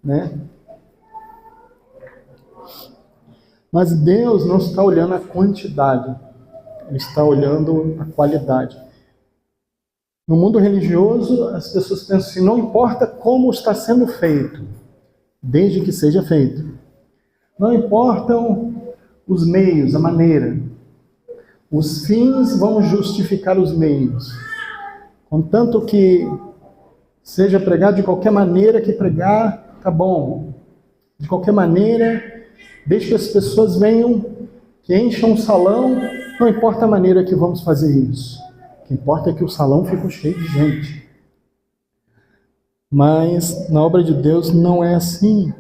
[SPEAKER 1] né? Mas Deus não está olhando a quantidade, Ele está olhando a qualidade. No mundo religioso, as pessoas pensam assim, não importa como está sendo feito, desde que seja feito. Não importam os meios, a maneira. Os fins vão justificar os meios. Contanto que seja pregado de qualquer maneira que pregar, tá bom. De qualquer maneira, desde que as pessoas venham, que encham o salão, não importa a maneira que vamos fazer isso. O que importa é que o salão fique cheio de gente. Mas na obra de Deus não é assim.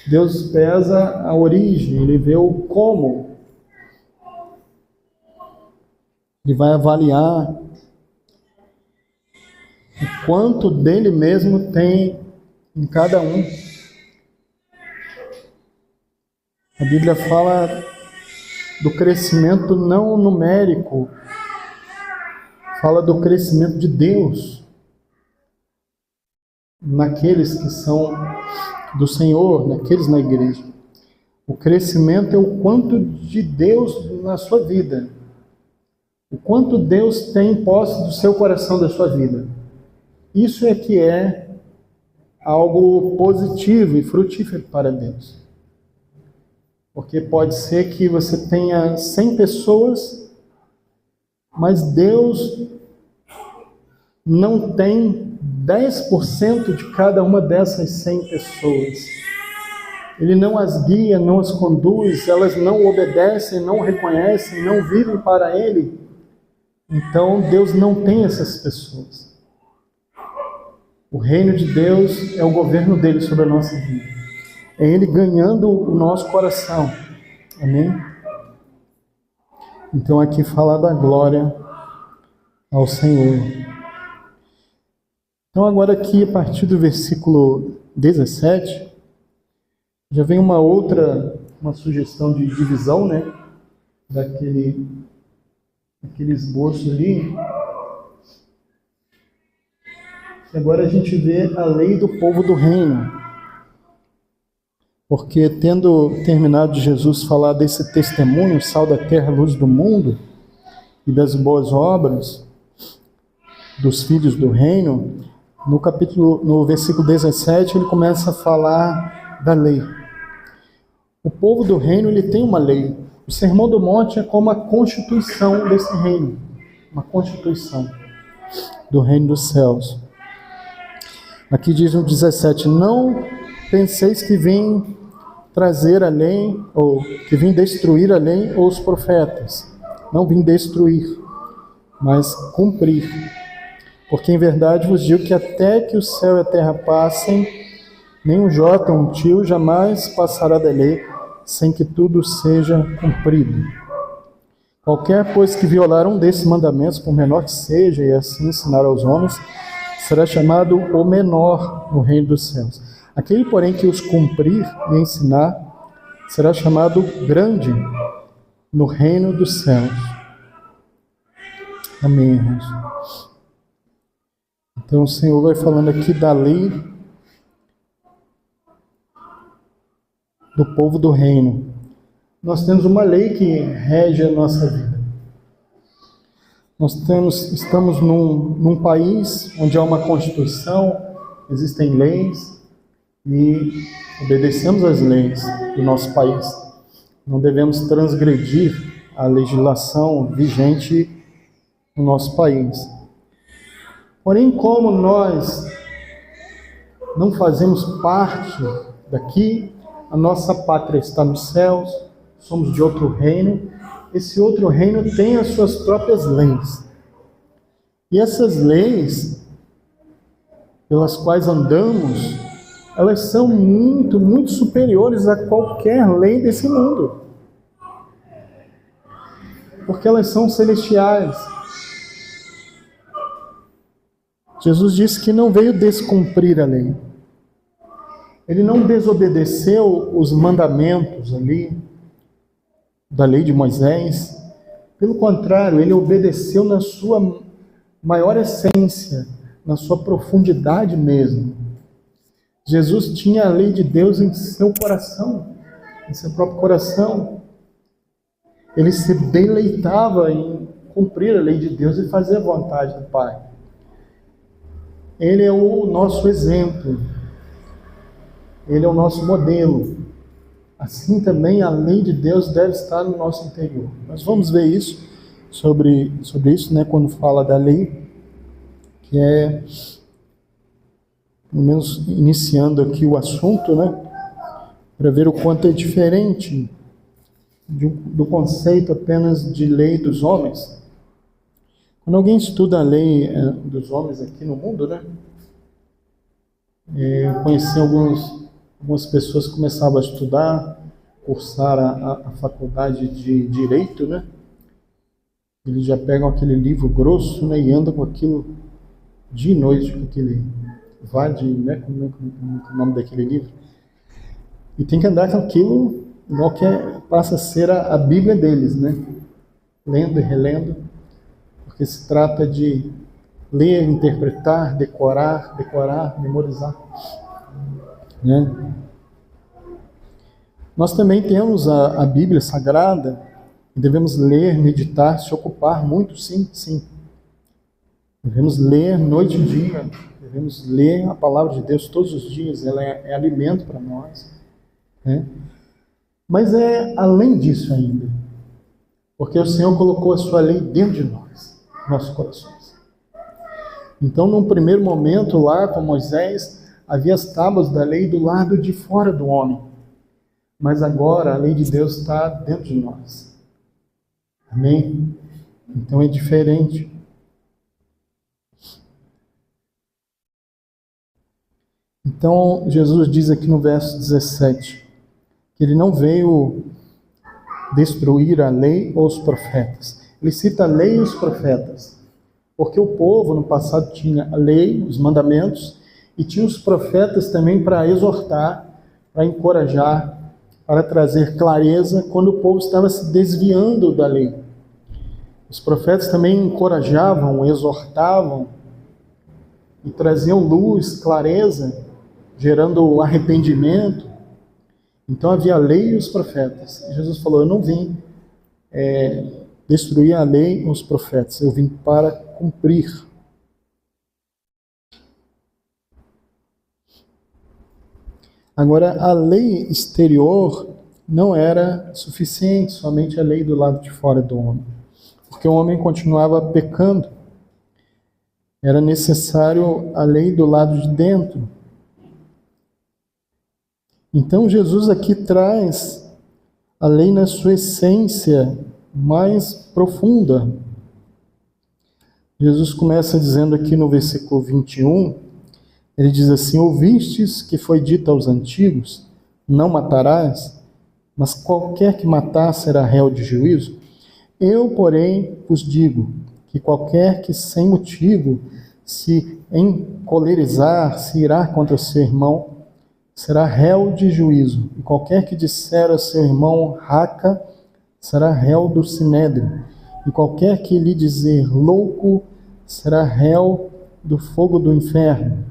[SPEAKER 1] Deus pesa a origem, Ele vê o como. Ele vai avaliar o quanto dele mesmo tem em cada um. A Bíblia fala do crescimento não numérico, fala do crescimento de Deus naqueles que são do Senhor, naqueles na igreja. O crescimento é o quanto de Deus na sua vida, o quanto Deus tem em posse do seu coração, da sua vida. Isso é que é algo positivo e frutífero para Deus. Porque pode ser que você tenha 100 pessoas, mas Deus não tem 10% de cada uma dessas 100 pessoas. Ele não as guia, não as conduz, elas não obedecem, não reconhecem, não vivem para Ele. Então Deus não tem essas pessoas. O reino de Deus é o governo dele sobre a nossa vida. É Ele ganhando o nosso coração. Amém? Então aqui fala da glória ao Senhor. Então agora aqui, a partir do versículo 17, já vem uma sugestão de divisão, né? Daquele esboço ali. E agora a gente vê a lei do povo do reino. Porque tendo terminado de Jesus falar desse testemunho, sal da terra, luz do mundo, e das boas obras dos filhos do reino, no versículo 17, ele começa a falar da lei. O povo do reino, ele tem uma lei. O Sermão do Monte é como a constituição desse reino, uma constituição do reino dos céus. Aqui diz no 17, não penseis que vim trazer a lei, ou que vim destruir a lei ou os profetas. Não vim destruir, mas cumprir. Porque em verdade vos digo que até que o céu e a terra passem, nem um jota, um tio jamais passará da lei, sem que tudo seja cumprido. Qualquer, pois, que violar um desses mandamentos, por menor que seja, e assim ensinar aos homens, será chamado o menor no reino dos céus. Aquele, porém, que os cumprir e ensinar, será chamado grande no reino dos céus. Amém, irmãos? Então o Senhor vai falando aqui da lei do povo do reino. Nós temos uma lei que rege a nossa vida. Estamos num país onde há uma Constituição, existem leis e obedecemos às leis do nosso país. Não devemos transgredir a legislação vigente no nosso país. Porém, como nós não fazemos parte daqui, a nossa pátria está nos céus, somos de outro reino. Esse outro reino tem as suas próprias leis. E essas leis, pelas quais andamos, elas são muito, muito superiores a qualquer lei desse mundo. Porque elas são celestiais. Jesus disse que não veio descumprir a lei. Ele não desobedeceu os mandamentos ali da lei de Moisés. Pelo contrário, ele obedeceu na sua maior essência, na sua profundidade mesmo. Jesus tinha a lei de Deus em seu coração, em seu próprio coração. Ele se deleitava em cumprir a lei de Deus e fazer a vontade do Pai. Ele é o nosso exemplo. Ele é o nosso modelo. Assim também a lei de Deus deve estar no nosso interior. Nós vamos ver isso, sobre isso, né, quando fala da lei, que é, pelo menos iniciando aqui o assunto, né, para ver o quanto é diferente do conceito apenas de lei dos homens. Quando alguém estuda a lei dos homens aqui no mundo, né, eu conheci algumas pessoas que começavam a estudar, cursar a faculdade de Direito, né? Eles já pegam aquele livro grosso, né, e andam com aquilo dia e noite, com aquele né, como é o nome daquele livro? E tem que andar com aquilo igual que passa a ser a Bíblia deles, né? Lendo e relendo, porque se trata de ler, interpretar, decorar, memorizar, né? Nós também temos a Bíblia Sagrada e devemos ler, meditar, se ocupar muito, sim. Devemos ler noite e dia, devemos ler a palavra de Deus todos os dias, ela é alimento para nós, né? Mas é além disso ainda, porque o Senhor colocou a sua lei dentro de nós, nossos corações. Então, num primeiro momento lá com Moisés, havia as tábuas da lei do lado de fora do homem. Mas agora a lei de Deus está dentro de nós. Amém? Então é diferente. Então Jesus diz aqui no verso 17, que ele não veio destruir a lei ou os profetas. Ele cita a lei e os profetas. Porque o povo no passado tinha a lei, os mandamentos, e tinha os profetas também para exortar, para encorajar, para trazer clareza quando o povo estava se desviando da lei. Os profetas também encorajavam, exortavam e traziam luz, clareza, gerando arrependimento. Então havia a lei e os profetas. E Jesus falou, eu não vim destruir a lei e os profetas, eu vim para cumprir. Agora, a lei exterior não era suficiente, somente a lei do lado de fora do homem, porque o homem continuava pecando. Era necessário a lei do lado de dentro. Então, Jesus aqui traz a lei na sua essência mais profunda. Jesus começa dizendo aqui no versículo 21, ele diz assim, ouvistes que foi dito aos antigos, não matarás, mas qualquer que matar será réu de juízo. Eu, porém, vos digo que qualquer que sem motivo se encolerizar, se irar contra seu irmão, será réu de juízo. E qualquer que disser a seu irmão raca, será réu do sinédrio. E qualquer que lhe dizer louco, será réu do fogo do inferno.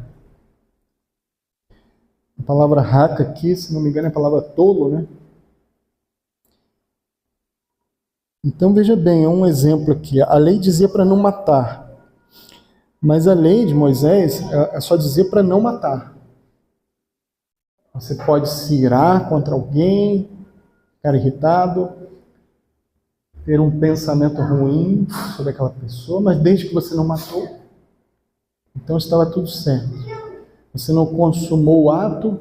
[SPEAKER 1] A palavra raca aqui, se não me engano, é a palavra tolo, né? Então veja bem, é um exemplo aqui. A lei dizia para não matar, mas a lei de Moisés é só dizer para não matar. Você pode se irar contra alguém, ficar irritado, ter um pensamento ruim sobre aquela pessoa, mas desde que você não matou, então estava tudo certo. Você não consumou o ato,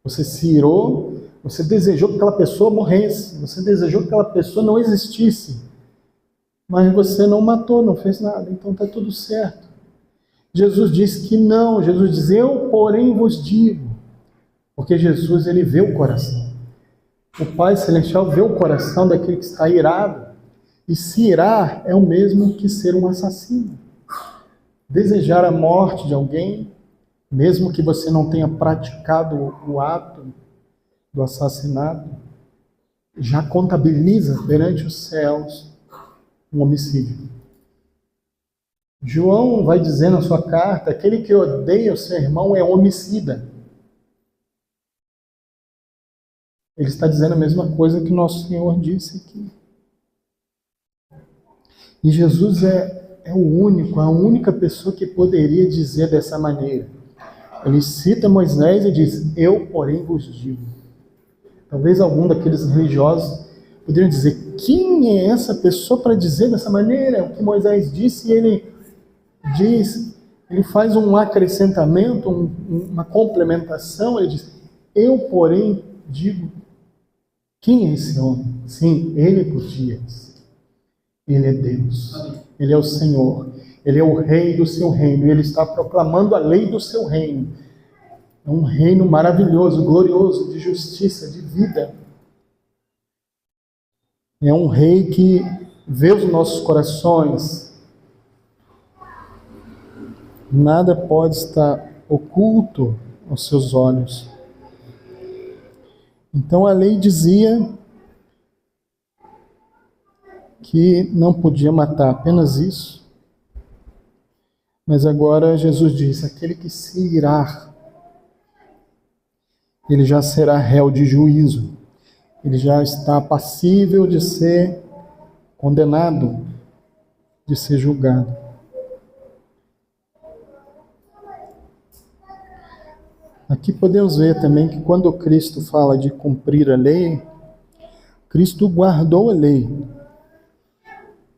[SPEAKER 1] você se irou, Você desejou que aquela pessoa morresse. Você desejou que aquela pessoa não existisse. Mas você não matou, não fez nada. Então está tudo certo. Jesus disse que não. Jesus diz, eu porém vos digo. Porque Jesus, ele vê o coração. O Pai Celestial vê o coração daquele que está irado. E se irar é o mesmo que ser um assassino. Desejar a morte de alguém, mesmo que você não tenha praticado o ato do assassinato, já contabiliza perante os céus um homicídio. João vai dizer na sua carta, aquele que odeia o seu irmão é homicida. Ele está dizendo a mesma coisa que nosso Senhor disse aqui. E Jesus é o único, a única pessoa que poderia dizer dessa maneira. Ele cita Moisés e diz, eu porém vos digo. Talvez algum daqueles religiosos poderiam dizer, quem é essa pessoa para dizer dessa maneira? O que Moisés disse, e ele diz, ele faz um acrescentamento, uma complementação, ele diz, eu porém digo, quem é esse homem? Sim, ele podia. Ele é Deus, ele é o Senhor, ele é o rei do seu reino, e ele está proclamando a lei do seu reino. É um reino maravilhoso, glorioso, de justiça, de vida. É um rei que vê os nossos corações. Nada pode estar oculto aos seus olhos. Então a lei dizia que não podia matar, apenas isso. Mas agora Jesus diz, aquele que se irar, ele já será réu de juízo. Ele já está passível de ser condenado, de ser julgado. Aqui podemos ver também que quando Cristo fala de cumprir a lei, Cristo guardou a lei.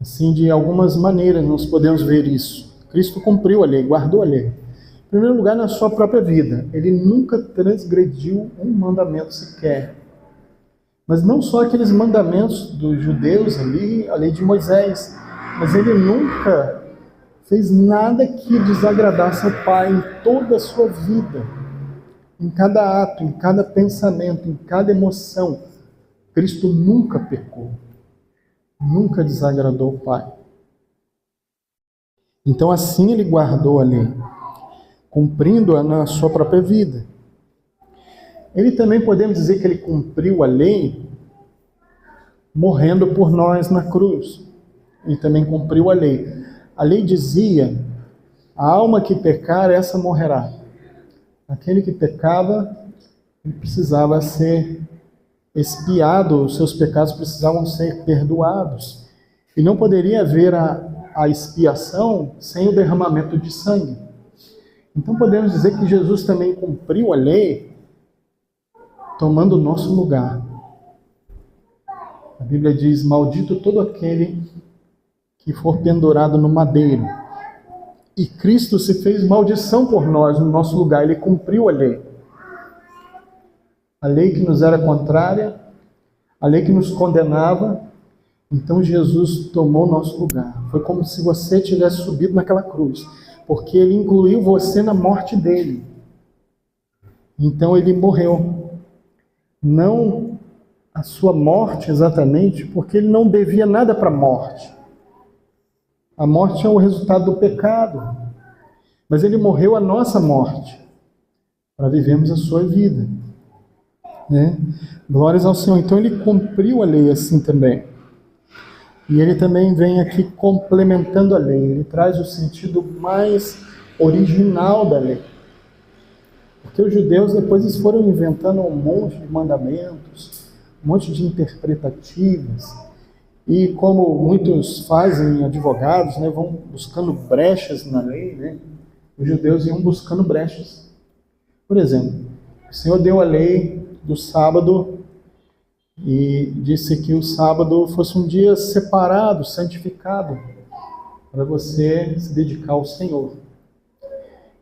[SPEAKER 1] Assim, de algumas maneiras nós podemos ver isso. Cristo cumpriu a lei, guardou a lei. Em primeiro lugar, na sua própria vida. Ele nunca transgrediu um mandamento sequer. Mas não só aqueles mandamentos dos judeus ali, a lei de Moisés, mas ele nunca fez nada que desagradasse ao Pai em toda a sua vida. Em cada ato, em cada pensamento, em cada emoção, Cristo nunca pecou. Nunca desagradou o Pai. Então assim ele guardou a lei, cumprindo-a na sua própria vida. Ele também podemos dizer que ele cumpriu a lei morrendo por nós na cruz. Ele também cumpriu a lei. A lei dizia, a alma que pecar, essa morrerá. Aquele que pecava, ele precisava ser expiado, os seus pecados precisavam ser perdoados. E não poderia haver a expiação sem o derramamento de sangue. Então podemos dizer que Jesus também cumpriu a lei, tomando o nosso lugar. A Bíblia diz, maldito todo aquele que for pendurado no madeiro. E Cristo se fez maldição por nós no nosso lugar, ele cumpriu a lei. A lei que nos era contrária, a lei que nos condenava, então Jesus tomou o nosso lugar. Foi como se você tivesse subido naquela cruz, porque ele incluiu você na morte dele. Então ele morreu. Não a sua morte exatamente, porque ele não devia nada para a morte. A morte é o resultado do pecado. Mas ele morreu a nossa morte, para vivermos a sua vida. Né? Glórias ao Senhor. Então ele cumpriu a lei assim também. E ele também vem aqui complementando a lei. Ele traz o sentido mais original da lei. Porque os judeus depois eles foram inventando um monte de mandamentos, um monte de interpretativas. E como muitos fazem, advogados, né, vão buscando brechas na lei, né? Os judeus iam buscando brechas. Por exemplo, o Senhor deu a lei do sábado e disse que o sábado fosse um dia separado, santificado, para você se dedicar ao Senhor.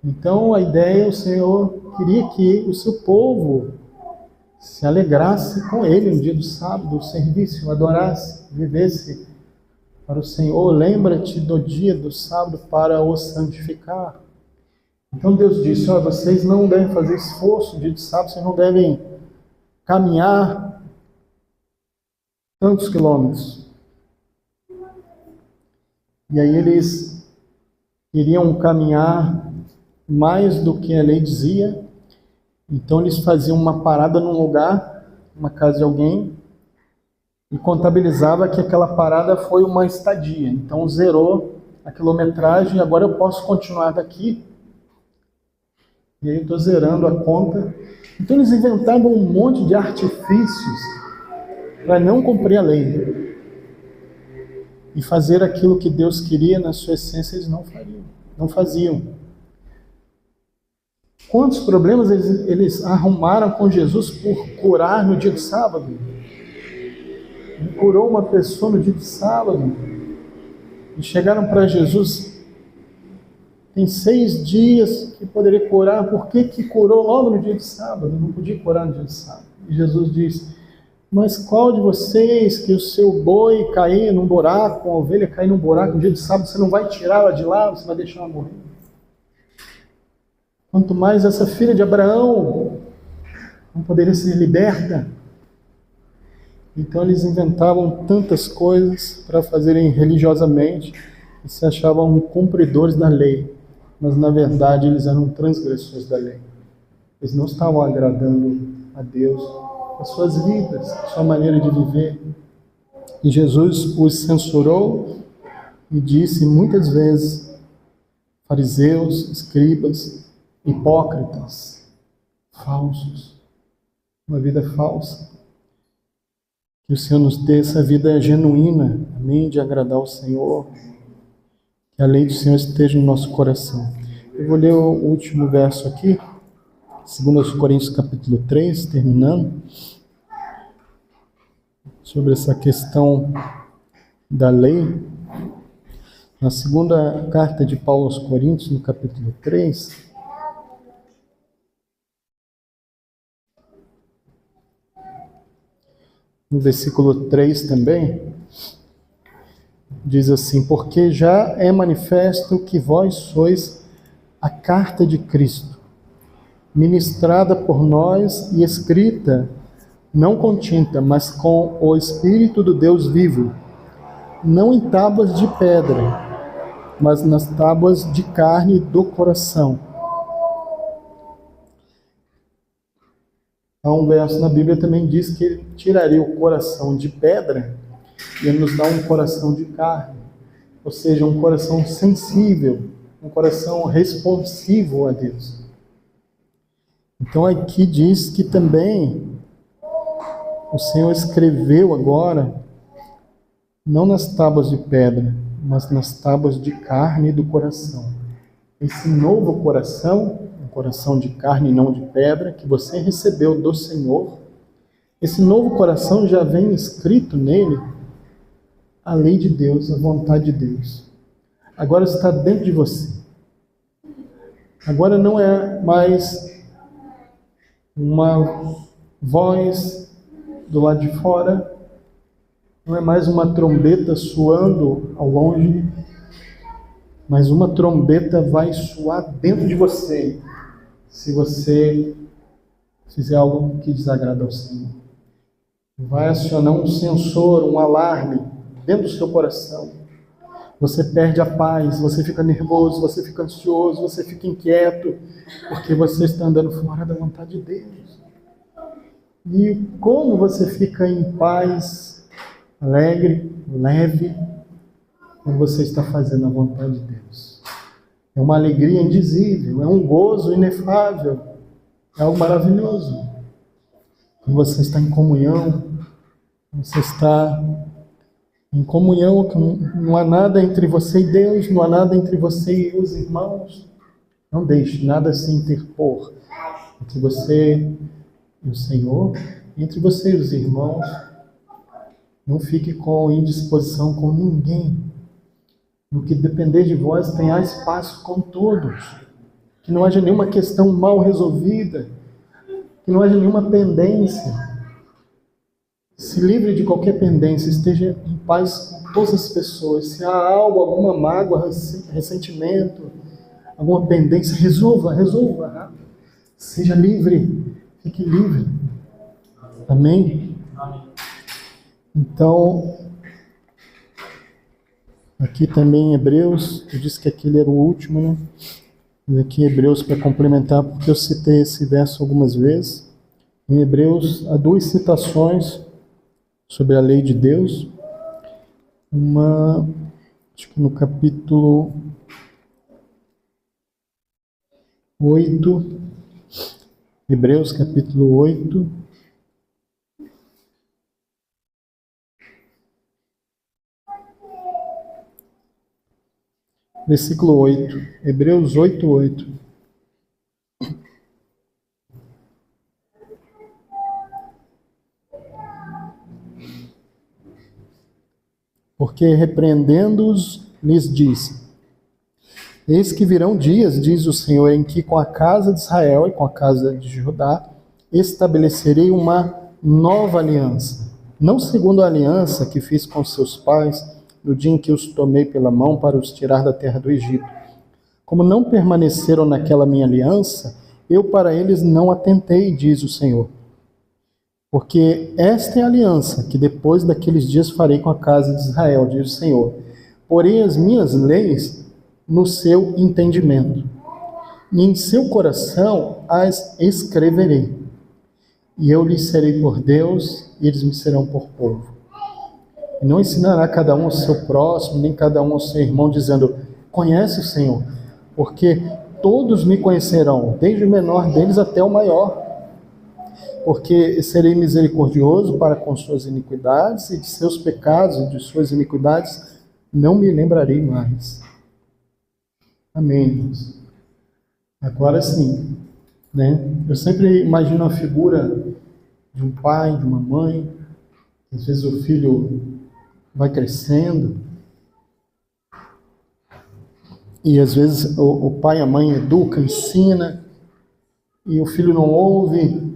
[SPEAKER 1] Então a ideia, o Senhor queria que o seu povo se alegrasse com ele no dia do sábado, o serviço, o adorasse, vivesse para o Senhor. Lembra-te do dia do sábado para o santificar. Então Deus disse, olha, vocês não devem fazer esforço no dia de sábado, vocês não devem caminhar tantos quilômetros. E aí eles queriam caminhar mais do que a lei dizia, então eles faziam uma parada num lugar, uma casa de alguém, e contabilizava que aquela parada foi uma estadia. Então zerou a quilometragem, agora eu posso continuar daqui. E aí eu estou zerando a conta. Então eles inventavam um monte de artifícios para não cumprir a lei. E fazer aquilo que Deus queria na sua essência, eles não faziam. Quantos problemas eles arrumaram com Jesus por curar no dia de sábado? Ele curou uma pessoa no dia de sábado. E chegaram para Jesus, tem 6 dias que poderia curar, por que curou logo no dia de sábado? Não podia curar no dia de sábado. E Jesus disse, mas qual de vocês que o seu boi cair num buraco, a ovelha cair num buraco no dia de sábado, você não vai tirá-la de lá, você vai deixar ela morrer? Quanto mais essa filha de Abraão não poderia ser liberta. Então eles inventavam tantas coisas para fazerem religiosamente e se achavam cumpridores da lei, mas na verdade eles eram transgressores da lei. Eles não estavam agradando a Deus com as suas vidas, a sua maneira de viver. E Jesus os censurou e disse muitas vezes, fariseus, escribas, hipócritas, falsos, uma vida falsa. Que o Senhor nos dê essa vida genuína, amém, de agradar ao Senhor, que a lei do Senhor esteja no nosso coração. Eu vou ler o último verso aqui, 2 Coríntios capítulo 3, terminando, sobre essa questão da lei. Na segunda carta de Paulo aos Coríntios, no capítulo 3, no versículo 3 também, diz assim, porque já é manifesto que vós sois a carta de Cristo, ministrada por nós e escrita, não com tinta, mas com o Espírito do Deus vivo, não em tábuas de pedra, mas nas tábuas de carne do coração. Há um verso na Bíblia também diz que ele tiraria o coração de pedra e ele nos dá um coração de carne, ou seja, um coração sensível, um coração responsivo a Deus. Então aqui diz que também o Senhor escreveu agora, não nas tábuas de pedra, mas nas tábuas de carne do coração. Esse novo coração, um coração de carne e não de pedra, que você recebeu do Senhor, esse novo coração já vem escrito nele a lei de Deus, a vontade de Deus. Agora está dentro de você. Agora não é mais uma voz do lado de fora, não é mais uma trombeta soando ao longe, mas uma trombeta vai soar dentro de você, se você fizer algo que desagrada ao Senhor. Vai acionar um sensor, um alarme dentro do seu coração. Você perde a paz, você fica nervoso, você fica ansioso, você fica inquieto, porque você está andando fora da vontade de Deus. E como você fica em paz, alegre, leve, quando você está fazendo a vontade de Deus. É uma alegria indizível, é um gozo inefável, é algo maravilhoso. Quando você está em comunhão, você está em comunhão, não há nada entre você e Deus, não há nada entre você e os irmãos. Não deixe nada se interpor entre você e o Senhor, entre você e os irmãos. Não fique com indisposição com ninguém. No que depender de vós, tenhais paz com todos. Que não haja nenhuma questão mal resolvida. que não haja nenhuma pendência. Se livre de qualquer pendência, esteja em paz com todas as pessoas. Se há algo, alguma mágoa, ressentimento, alguma pendência, resolva rápido. Seja livre, fique livre. Amém? Então, aqui também em Hebreus, eu disse que aquele era o último, né? Mas aqui em Hebreus, para complementar, porque eu citei esse verso algumas vezes. Em Hebreus, há duas citações sobre a lei de Deus. Uma, acho que no capítulo 8, Hebreus capítulo 8, versículo 8, Hebreus 8, 8. Porque repreendendo-os, lhes disse: eis que virão dias, diz o Senhor, em que com a casa de Israel e com a casa de Judá estabelecerei uma nova aliança, não segundo a aliança que fiz com seus pais no dia em que os tomei pela mão para os tirar da terra do Egito. Como não permaneceram naquela minha aliança, eu para eles não atentei, diz o Senhor. Porque esta é a aliança que depois daqueles dias farei com a casa de Israel, diz o Senhor. Porém as minhas leis no seu entendimento, e em seu coração as escreverei. E eu lhes serei por Deus, e eles me serão por povo. E não ensinará cada um ao seu próximo, nem cada um ao seu irmão, dizendo: conhece o Senhor, porque todos me conhecerão, desde o menor deles até o maior. Porque serei misericordioso para com suas iniquidades, e de seus pecados e de suas iniquidades não me lembrarei mais. Amém, irmãos. Agora sim, né? Eu sempre imagino a figura de um pai, de uma mãe. Às vezes o filho vai crescendo, e às vezes o pai e a mãe educa, ensina, e o filho não ouve.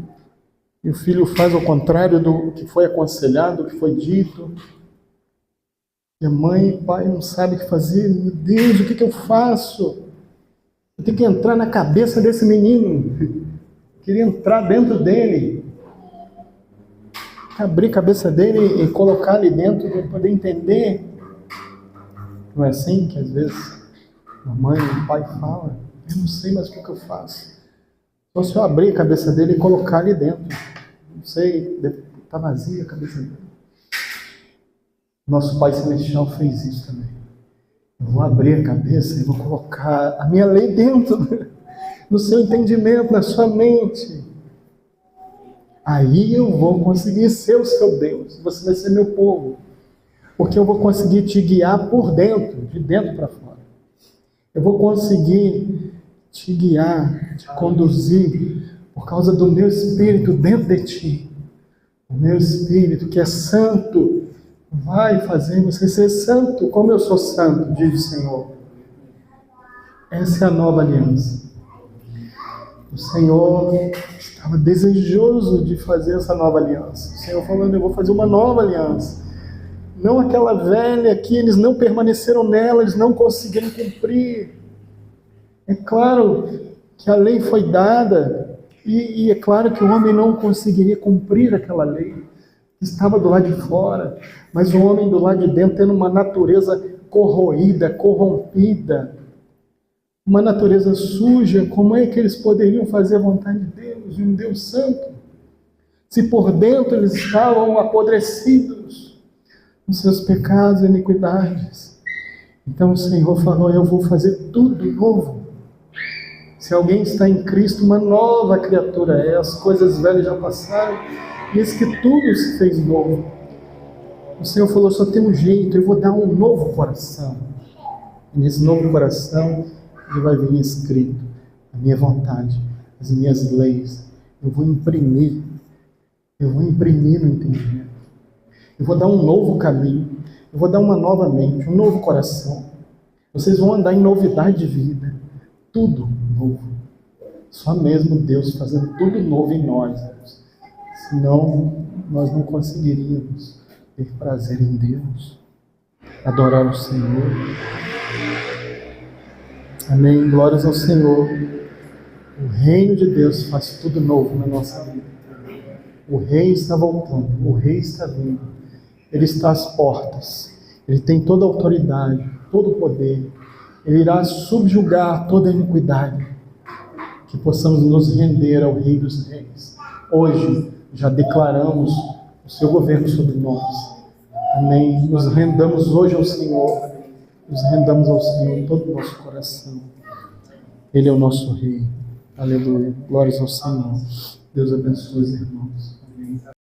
[SPEAKER 1] E o filho faz ao contrário do que foi aconselhado, do que foi dito. E a mãe e o pai não sabem o que fazer. Meu Deus, o que eu faço? Eu tenho que entrar na cabeça desse menino. Eu queria entrar dentro dele. Abrir a cabeça dele e colocar ali dentro para ele poder entender. Não é assim que às vezes a mãe e o pai falam? Eu não sei mais o que eu faço. Só se eu abrir a cabeça dele e colocar ali dentro. Não sei, está vazia a cabeça dele. Nosso Pai Celestial fez isso também. Eu vou abrir a cabeça e vou colocar a minha lei dentro, no seu entendimento, na sua mente. Aí eu vou conseguir ser o seu Deus. Você vai ser meu povo. Porque eu vou conseguir te guiar por dentro, de dentro para fora. Eu vou conseguir te guiar, te conduzir, por causa do meu Espírito dentro de ti. O meu Espírito, que é santo, vai fazer você ser santo, como eu sou santo, diz o Senhor. Essa é a nova aliança. O Senhor estava desejoso de fazer essa nova aliança. O Senhor falando: eu vou fazer uma nova aliança. Não aquela velha que eles não permaneceram nela, eles não conseguiram cumprir. É claro que a lei foi dada, e é claro que o homem não conseguiria cumprir aquela lei. Estava do lado de fora, mas o homem do lado de dentro tendo uma natureza corroída, corrompida, uma natureza suja. Como é que eles poderiam fazer a vontade de Deus, de um Deus santo, se por dentro eles estavam apodrecidos nos seus pecados e iniquidades? Então o Senhor falou: eu vou fazer tudo novo. Se alguém está em Cristo, uma nova criatura é. As coisas velhas já passaram, e eis que tudo se fez novo. O Senhor falou: só tem um jeito, eu vou dar um novo coração. E nesse novo coração, ele vai vir escrito a minha vontade, as minhas leis. Eu vou imprimir no entendimento. Eu vou dar um novo caminho, eu vou dar uma nova mente, um novo coração. Vocês vão andar em novidade de vida, tudo novo. Só mesmo Deus fazendo tudo novo em nós, Deus. Senão, nós não conseguiríamos ter prazer em Deus, adorar o Senhor. Amém. Glórias ao Senhor. O reino de Deus faz tudo novo na nossa vida. O Rei está voltando, o Rei está vindo. Ele está às portas. Ele tem toda a autoridade, todo o poder. Ele irá subjugar toda a iniquidade. Que possamos nos render ao Rei dos Reis. Hoje já declaramos o seu governo sobre nós. Amém. Nos rendamos hoje ao Senhor. Nos rendamos ao Senhor todo o nosso coração. Ele é o nosso Rei. Aleluia. Glórias ao Senhor. Deus abençoe os irmãos.